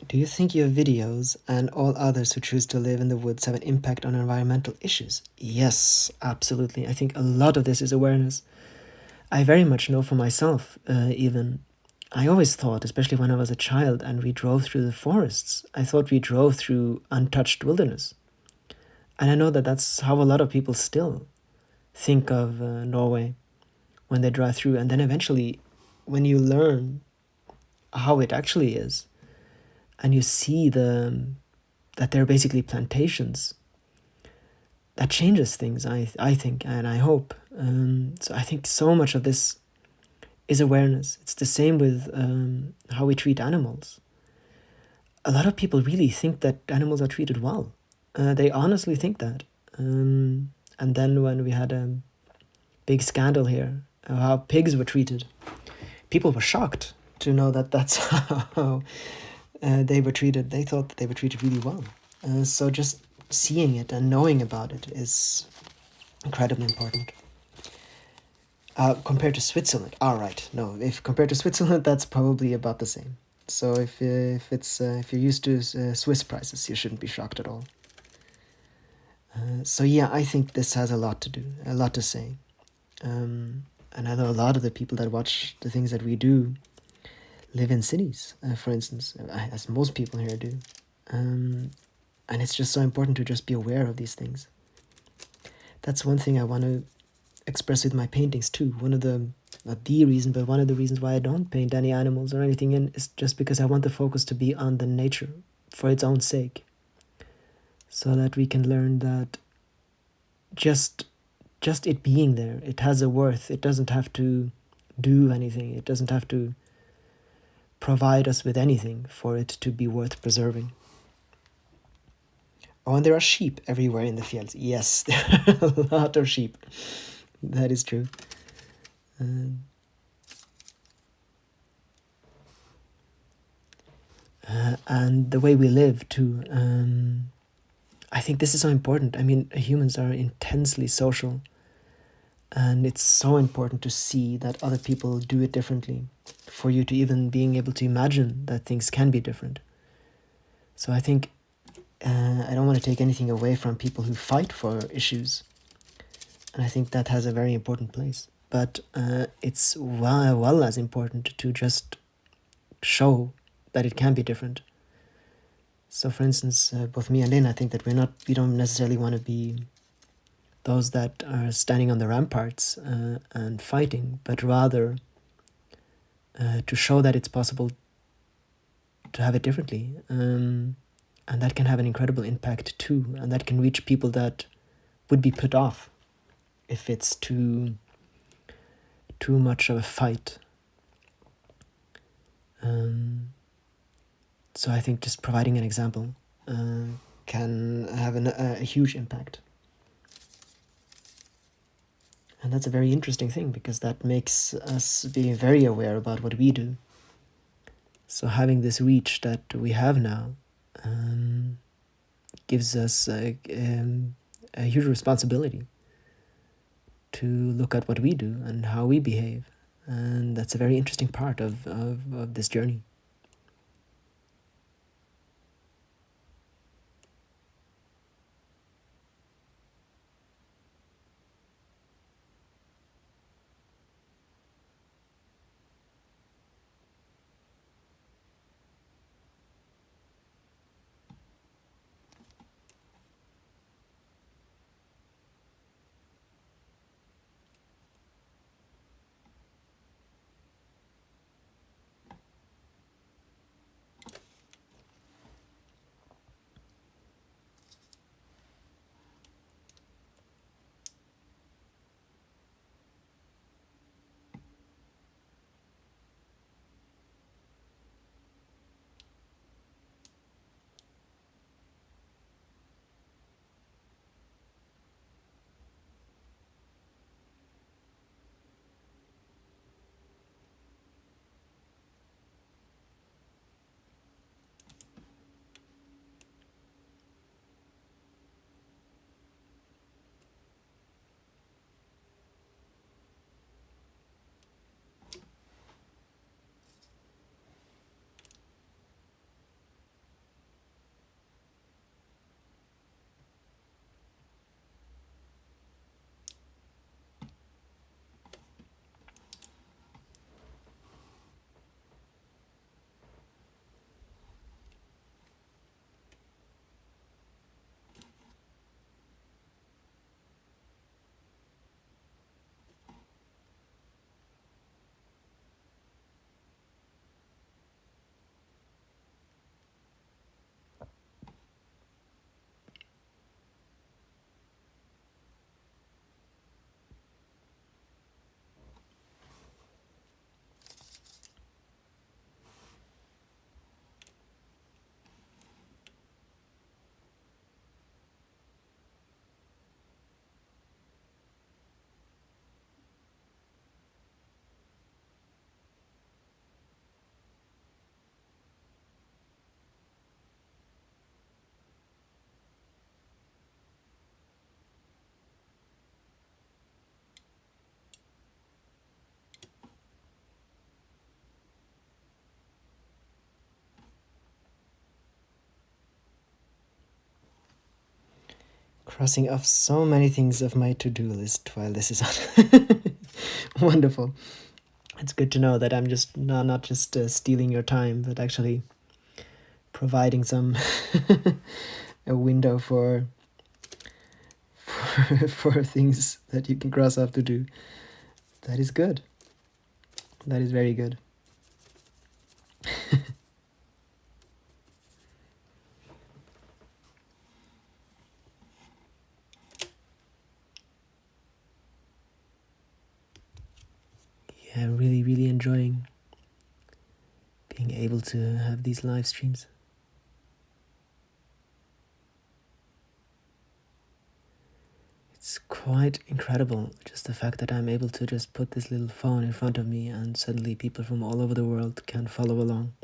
Do you think your videos and all others who choose to live in the woods have an impact on environmental issues? Yes, absolutely. I think a lot of this is awareness. I very much know for myself, even. I always thought, especially when I was a child and we drove through the forests, I thought we drove through untouched wilderness. And I know that that's how a lot of people still think of Norway when they drive through. And then eventually, when you learn how it actually is, and you see that they're basically plantations, that changes things, I think, and I hope. So I think so much of this is awareness. It's the same with how we treat animals. A lot of people really think that animals are treated well. They honestly think that. And then when we had a big scandal here, how pigs were treated, people were shocked to know that that's how they were treated. They thought that they were treated really well. So just seeing it and knowing about it is incredibly important. Compared to Switzerland, all right, no, if compared to Switzerland, that's probably about the same. So if you're used to Swiss prices, you shouldn't be shocked at all. So yeah, I think this has a lot to say. And I know a lot of the people that watch the things that we do live in cities, for instance, as most people here do. And it's just so important to just be aware of these things. That's one thing I want to express with my paintings too. Not the reason, but one of the reasons why I don't paint any animals or anything in is just because I want the focus to be on the nature for its own sake. So that we can learn that just it being there, it has a worth. It doesn't have to do anything. It doesn't have to provide us with anything for it to be worth preserving. Oh, and there are sheep everywhere in the fields. Yes, there are a lot of sheep. That is true. And the way we live too. I think this is so important. I mean, humans are intensely social, and it's so important to see that other people do it differently for you to even being able to imagine that things can be different. So I think I don't want to take anything away from people who fight for issues, and I think that has a very important place. But it's well as important to just show that it can be different. So, for instance, both me and Lynn, I think that we don't necessarily want to be those that are standing on the ramparts and fighting, but rather to show that it's possible to have it differently. And that can have an incredible impact too, and that can reach people that would be put off if it's too much of a fight. So I think just providing an example can have a huge impact. And that's a very interesting thing, because that makes us be very aware about what we do. So having this reach that we have now gives us a huge responsibility to look at what we do and how we behave. And that's a very interesting part of this journey. crossing off so many things of my to-do list while this is on. Wonderful. It's good to know that I'm just not just stealing your time, but actually providing some a window for for things that you can cross off to do. That is good. That is very good. Yeah, really, really enjoying being able to have these live streams. It's quite incredible, just the fact that I'm able to just put this little phone in front of me and suddenly people from all over the world can follow along.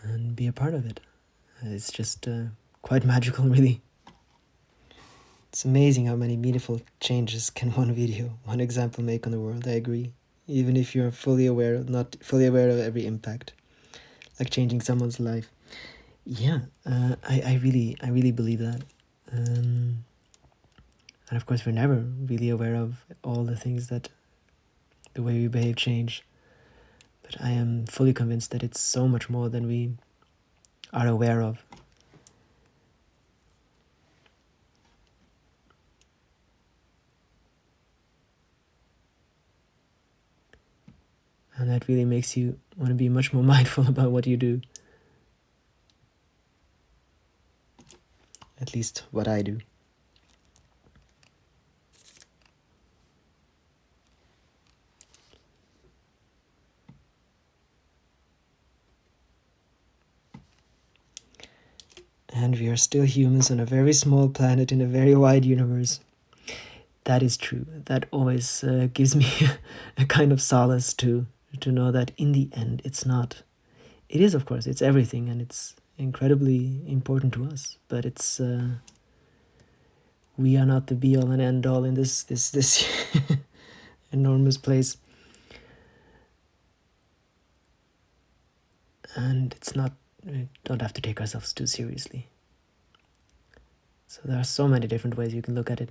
And be a part of it. It's just quite magical, really. It's amazing how many meaningful changes can one video, one example make on the world, I agree. Even if you're not fully aware of every impact, like changing someone's life. Yeah, I really believe that. And of course, we're never really aware of all the things that the way we behave change. But I am fully convinced that it's so much more than we are aware of. And that really makes you want to be much more mindful about what you do. At least what I do. And we are still humans on a very small planet in a very wide universe. That is true. That always gives me a kind of solace to know that in the end it's not. It is, of course, it's everything, and it's incredibly important to us. But it's we are not the be all and end all in this enormous place. And it's not. We don't have to take ourselves too seriously. So there are so many different ways you can look at it.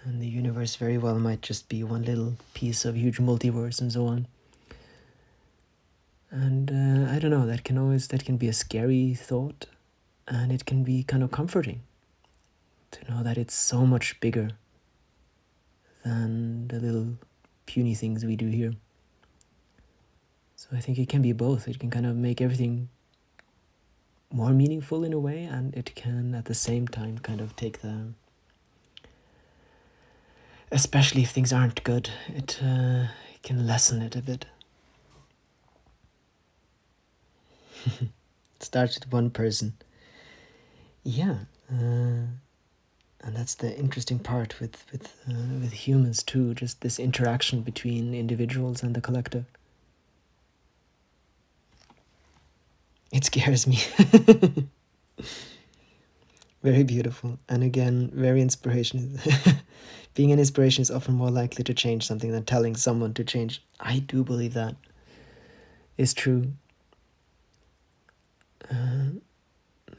And the universe very well might just be one little piece of huge multiverse and so on. And I don't know, that can be a scary thought, and it can be kind of comforting to know that it's so much bigger than the little puny things we do here. So I think it can be both. It can kind of make everything more meaningful in a way, and it can at the same time kind of take the, especially if things aren't good, it can lessen it a bit. It starts with one person. Yeah, and that's the interesting part with humans too, just this interaction between individuals and the collective. It scares me. Very beautiful, and again, very inspirational. Being an inspiration is often more likely to change something than telling someone to change. I do believe that is true.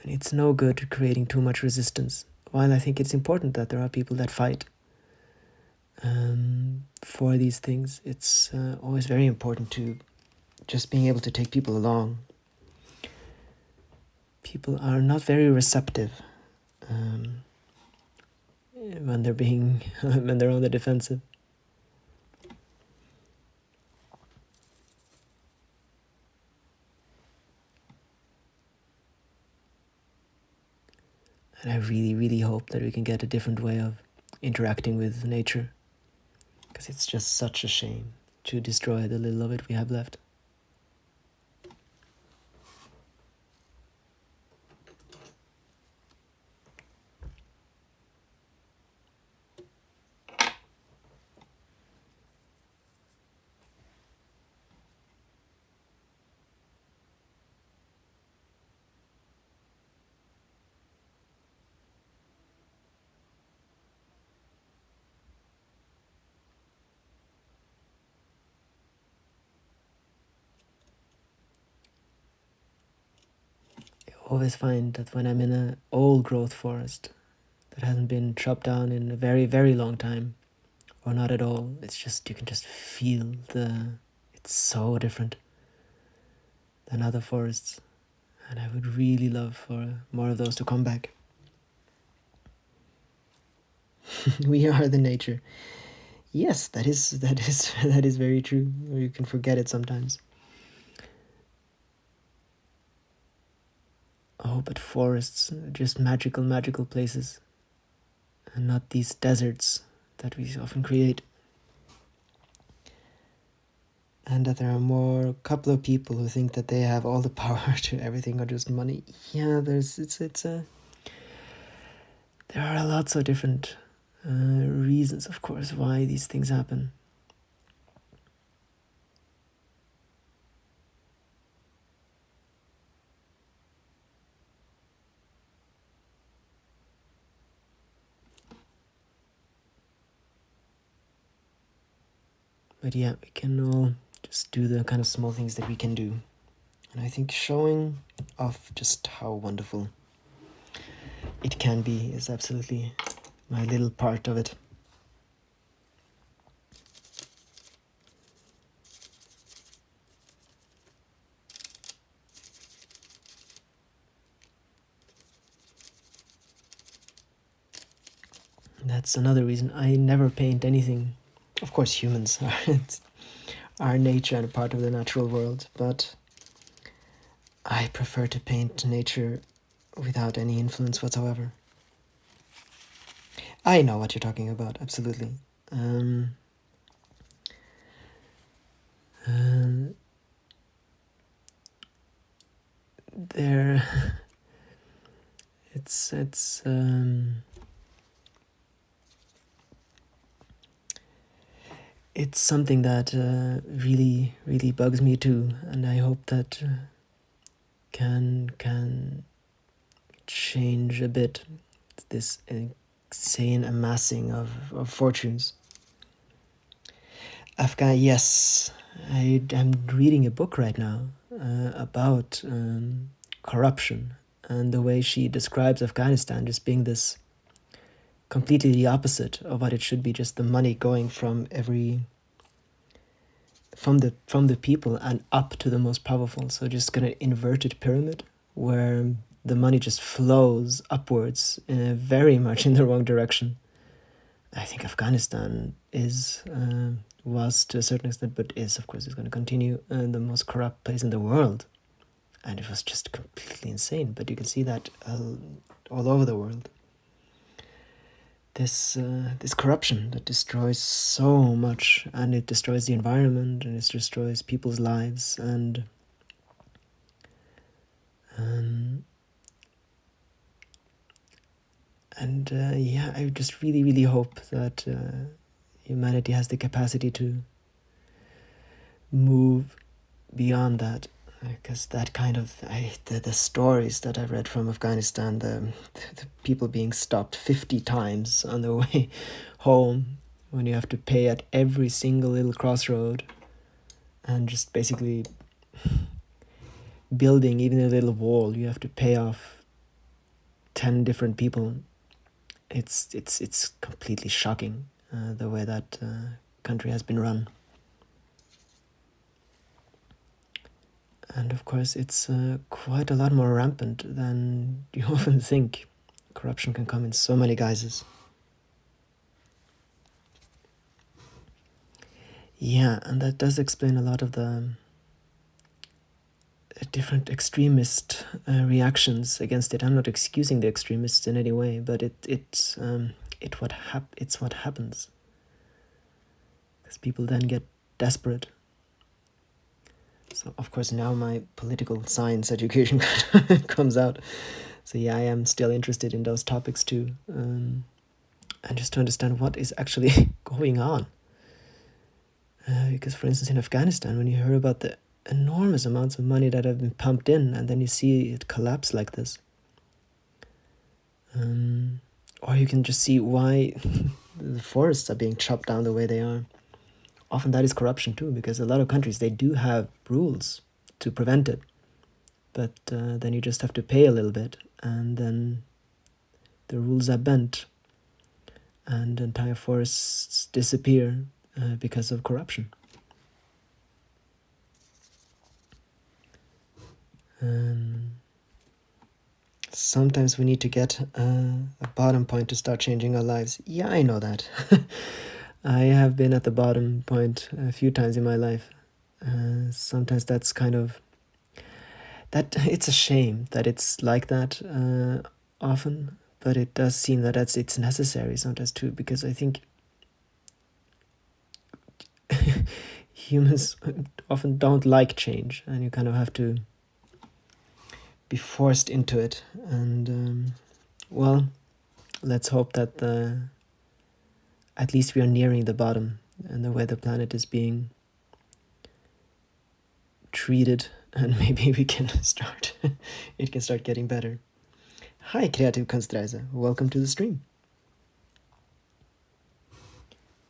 It's no good creating too much resistance. While I think it's important that there are people that fight for these things, it's always very important to just being able to take people along. People are not very receptive when they're when they're on the defensive. And I really, really hope that we can get a different way of interacting with nature, because it's just such a shame to destroy the little of it we have left. always find that when I'm in an old growth forest that hasn't been chopped down in a very, very long time, or not at all, it's just, you can just feel it's so different than other forests. And I would really love for more of those to come back. We are the nature. Yes, that is that is very true. You can forget it sometimes. Oh, but forests, just magical, magical places, and not these deserts that we often create. And that there are more couple of people who think that they have all the power to everything or just money. Yeah, there are lots of different reasons, of course, why these things happen. But yeah, we can all just do the kind of small things that we can do. And I think showing off just how wonderful it can be is absolutely my little part of it. That's another reason I never paint anything. Of course, humans are nature and a part of the natural world, but I prefer to paint nature without any influence whatsoever. I know what you're talking about, absolutely. There, it's something that really, really bugs me too, and I hope that can change a bit this insane amassing of fortunes. Yes, I'm reading a book right now about corruption, and the way she describes Afghanistan just being this completely the opposite of what it should be, just the money going from the people and up to the most powerful. So just kind of inverted pyramid where the money just flows upwards very much in the wrong direction. I think Afghanistan was to a certain extent, but of course, is going to continue the most corrupt place in the world. And it was just completely insane. But you can see that all over the world. This corruption that destroys so much, and it destroys the environment, and it destroys people's lives, and yeah, I just really, really hope that humanity has the capacity to move beyond that, because that kind of the stories that I've read from Afghanistan, the people being stopped 50 times on their way home, when you have to pay at every single little crossroad, and just basically building even a little wall, you have to pay off 10 different people. It's completely shocking the way that country has been run. And of course, it's quite a lot more rampant than you often think. Corruption can come in so many guises. Yeah, and that does explain a lot of the different extremist reactions against it. I'm not excusing the extremists in any way, but it's what happens. Because people then get desperate. So, of course, now my political science education comes out. So, yeah, I am still interested in those topics too. And just to understand what is actually going on. Because, for instance, in Afghanistan, when you hear about the enormous amounts of money that have been pumped in, and then you see it collapse like this. Or you can just see why the forests are being chopped down the way they are. Often that is corruption too, because a lot of countries, they do have rules to prevent it. but then you just have to pay a little bit, and then the rules are bent, and entire forests disappear because of corruption. Sometimes we need to get a bottom point to start changing our lives. Yeah, I know that. I have been at the bottom point a few times in my life. Sometimes that's kind of... it's a shame that it's like that often, but it does seem that it's necessary sometimes too, because I think humans often don't like change, and you kind of have to be forced into it. And well, let's hope that at least we are nearing the bottom, and the way the planet is being treated, and maybe we can start it can start getting better. Hi, Creative Kunstreise, welcome to the stream.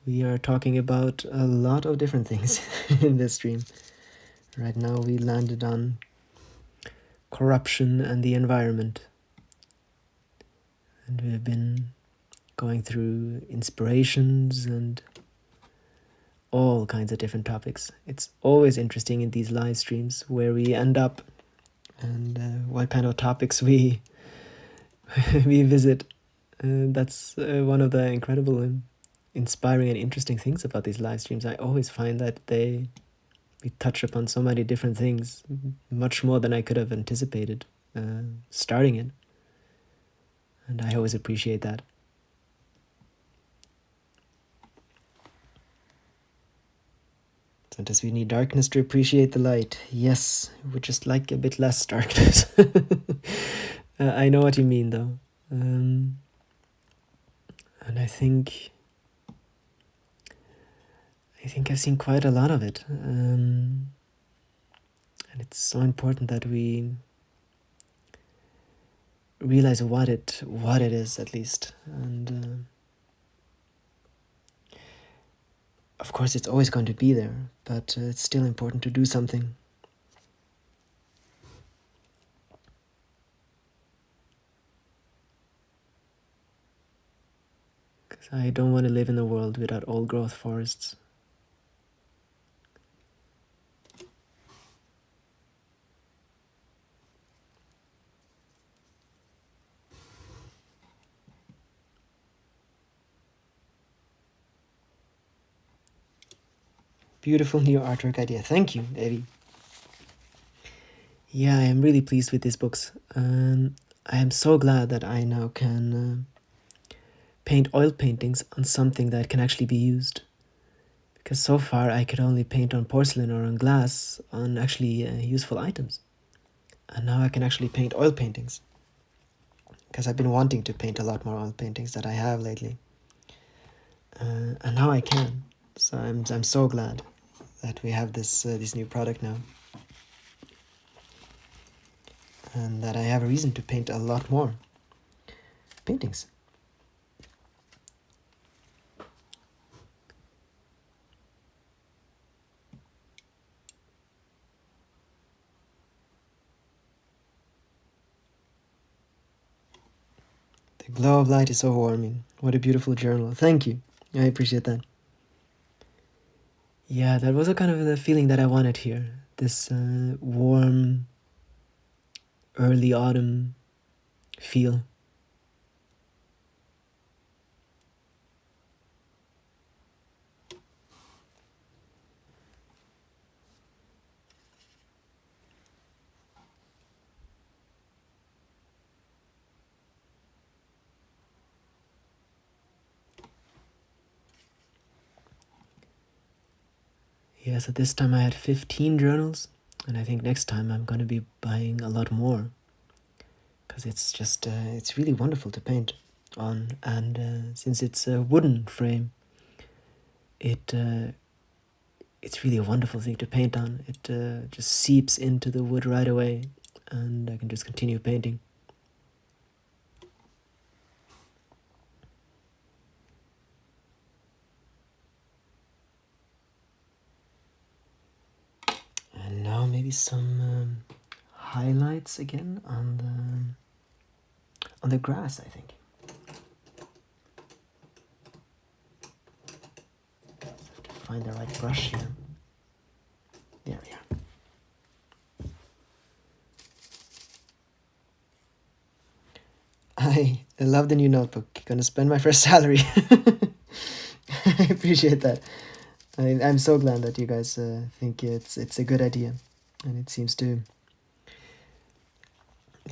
We are talking about a lot of different things in this stream. Right now we landed on corruption and the environment, and we have been going through inspirations and all kinds of different topics. It's always interesting in these live streams where we end up, and what kind of topics we we visit. That's one of the incredible and inspiring and interesting things about these live streams. I always find that we touch upon so many different things, much more than I could have anticipated starting it, and I always appreciate that. Sometimes we need darkness to appreciate the light. Yes, we just like a bit less darkness. I know what you mean, though. And I think I've seen quite a lot of it. And it's so important that we realize what it is, at least. And of course, it's always going to be there, but it's still important to do something. Because I don't want to live in a world without old-growth forests. Beautiful new artwork idea. Thank you, Evie. Yeah, I am really pleased with these books. I am so glad that I now can paint oil paintings on something that can actually be used. Because so far I could only paint on porcelain or on glass, on actually useful items. And now I can actually paint oil paintings. Because I've been wanting to paint a lot more oil paintings that I have lately. And now I can. So I'm so glad that we have this new product now, and that I have a reason to paint a lot more paintings. The glow of light is so warming. What a beautiful journal. Thank you. I appreciate that. Yeah, that was a kind of the feeling that I wanted here. This warm, early autumn feel. Yeah, so this time I had 15 journals, and I think next time I'm going to be buying a lot more. Because it's just, it's really wonderful to paint on, and since it's a wooden frame, it's really a wonderful thing to paint on. It just seeps into the wood right away, and I can just continue painting. And now maybe some highlights again on the grass, I think. Have to find the right brush here. There we are. I love the new notebook. Gonna spend my first salary. I appreciate that. I'm so glad that you guys think it's a good idea, and it seems to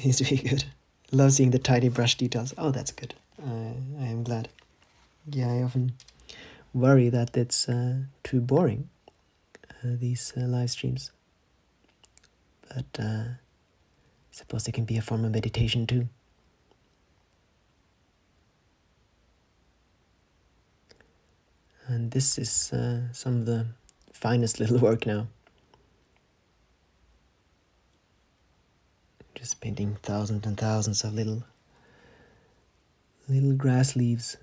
be good. Love seeing the tiny brush details. Oh, that's good. I am glad. Yeah, I often worry that it's too boring, these live streams. But I suppose they can be a form of meditation too. And this is some of the finest little work now. Just painting thousands and thousands of little grass leaves.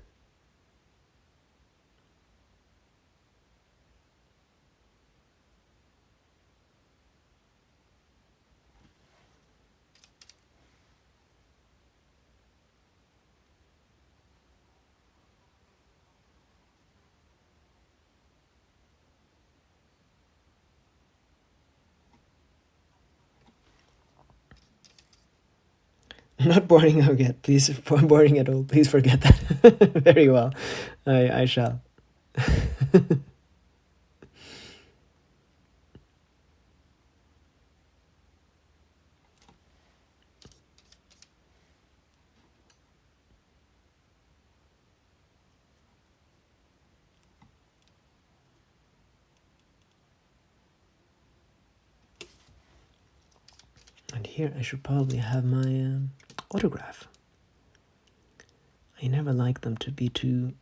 Not boring, okay, please, boring at all. Please forget that. Very well. I shall. And here I should probably have my autograph. I never like them to be too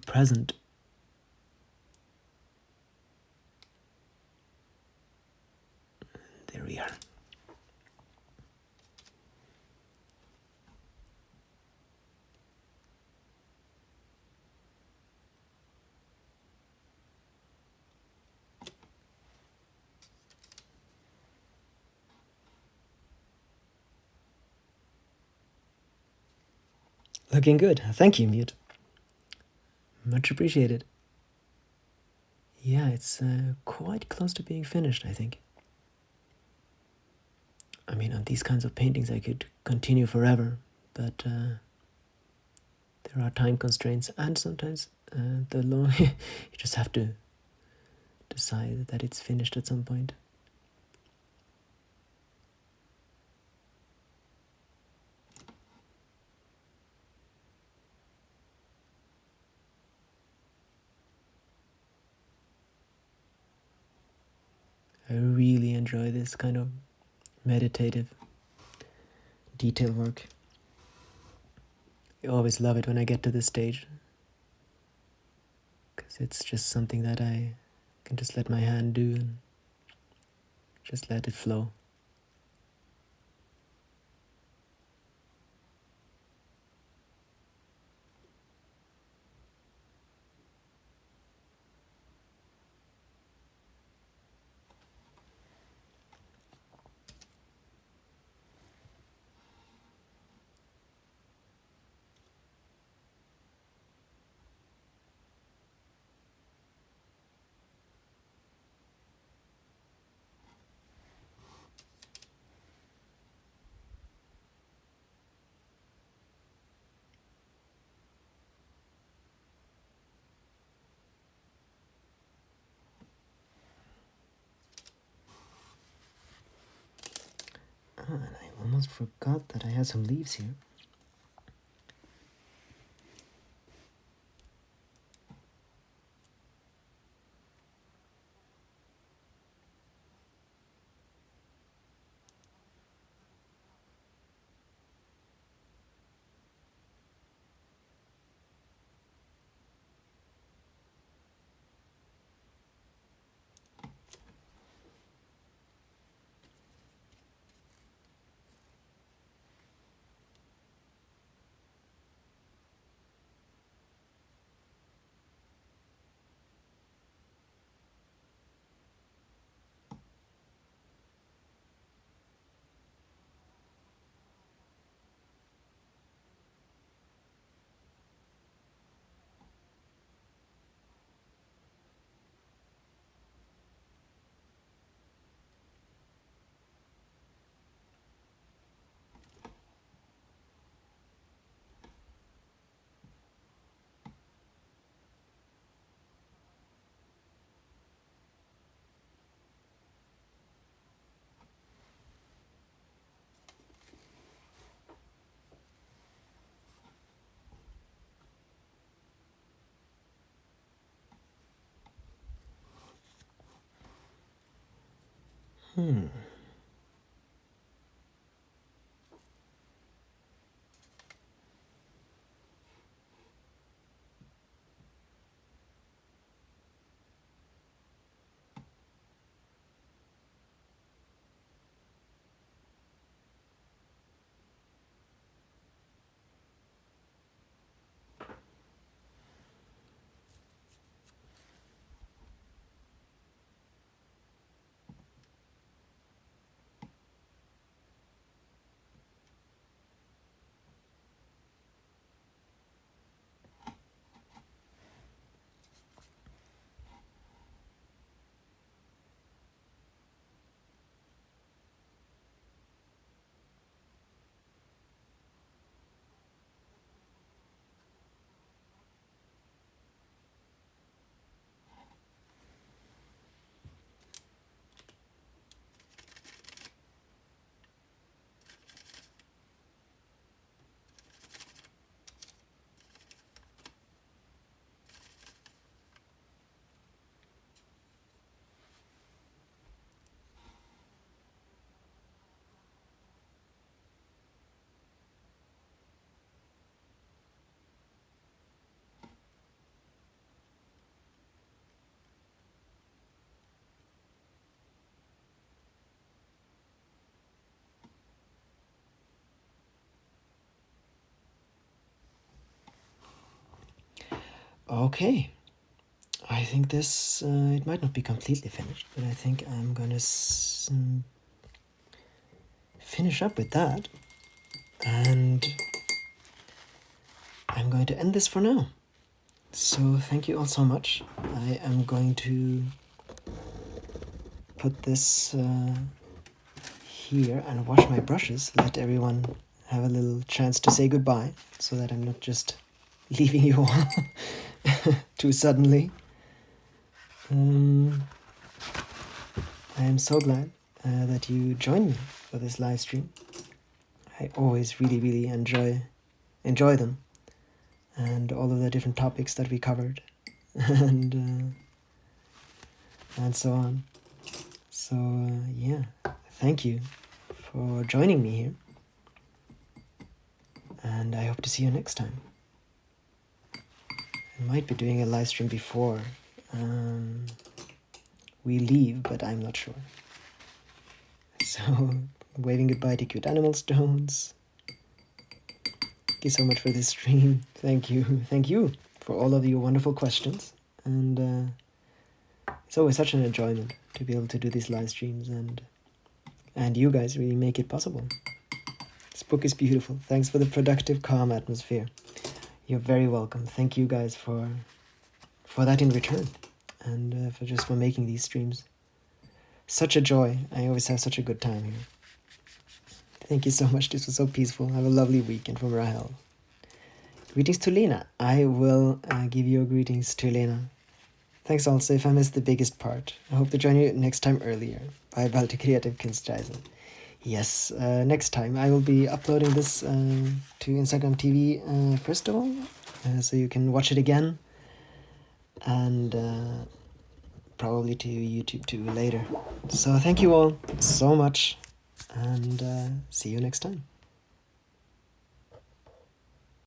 present. There we are. Looking good. Thank you, Mute. Much appreciated. Yeah, it's quite close to being finished, I think. I mean, on these kinds of paintings I could continue forever, but there are time constraints, and sometimes you just have to decide that it's finished at some point. I really enjoy this kind of meditative detail work. I always love it when I get to this stage, because it's just something that I can just let my hand do and just let it flow. And I almost forgot that I had some leaves here. Hmm. Okay. I think this, it might not be completely finished, but I think I'm gonna finish up with that. And I'm going to end this for now. So thank you all so much. I am going to put this here and wash my brushes, let everyone have a little chance to say goodbye, so that I'm not just leaving you all too suddenly. I am so glad that you joined me for this live stream. I always really enjoy them, and all of the different topics that we covered, and so on. So yeah, thank you for joining me here, and I hope to see you next time. I might be doing a live stream before we leave, but I'm not sure. So, waving goodbye to Cute Animal Stones. Thank you so much for this stream. Thank you for all of your wonderful questions, and it's always such an enjoyment to be able to do these live streams, and you guys really make it possible. This book is beautiful. Thanks for the productive, calm atmosphere. You're very welcome. Thank you guys for that in return, and for making these streams. Such a joy. I always have such a good time here. Thank you so much. This was so peaceful. Have a lovely weekend from Rahel. Greetings to Lena. I will give your greetings to Lena. Thanks also if I missed the biggest part. I hope to join you next time earlier. Bye bye to Creative Kunstreisen. Yes, next time I will be uploading this to Instagram TV first of all, so you can watch it again, and probably to YouTube too later. So thank you all so much, and see you next time.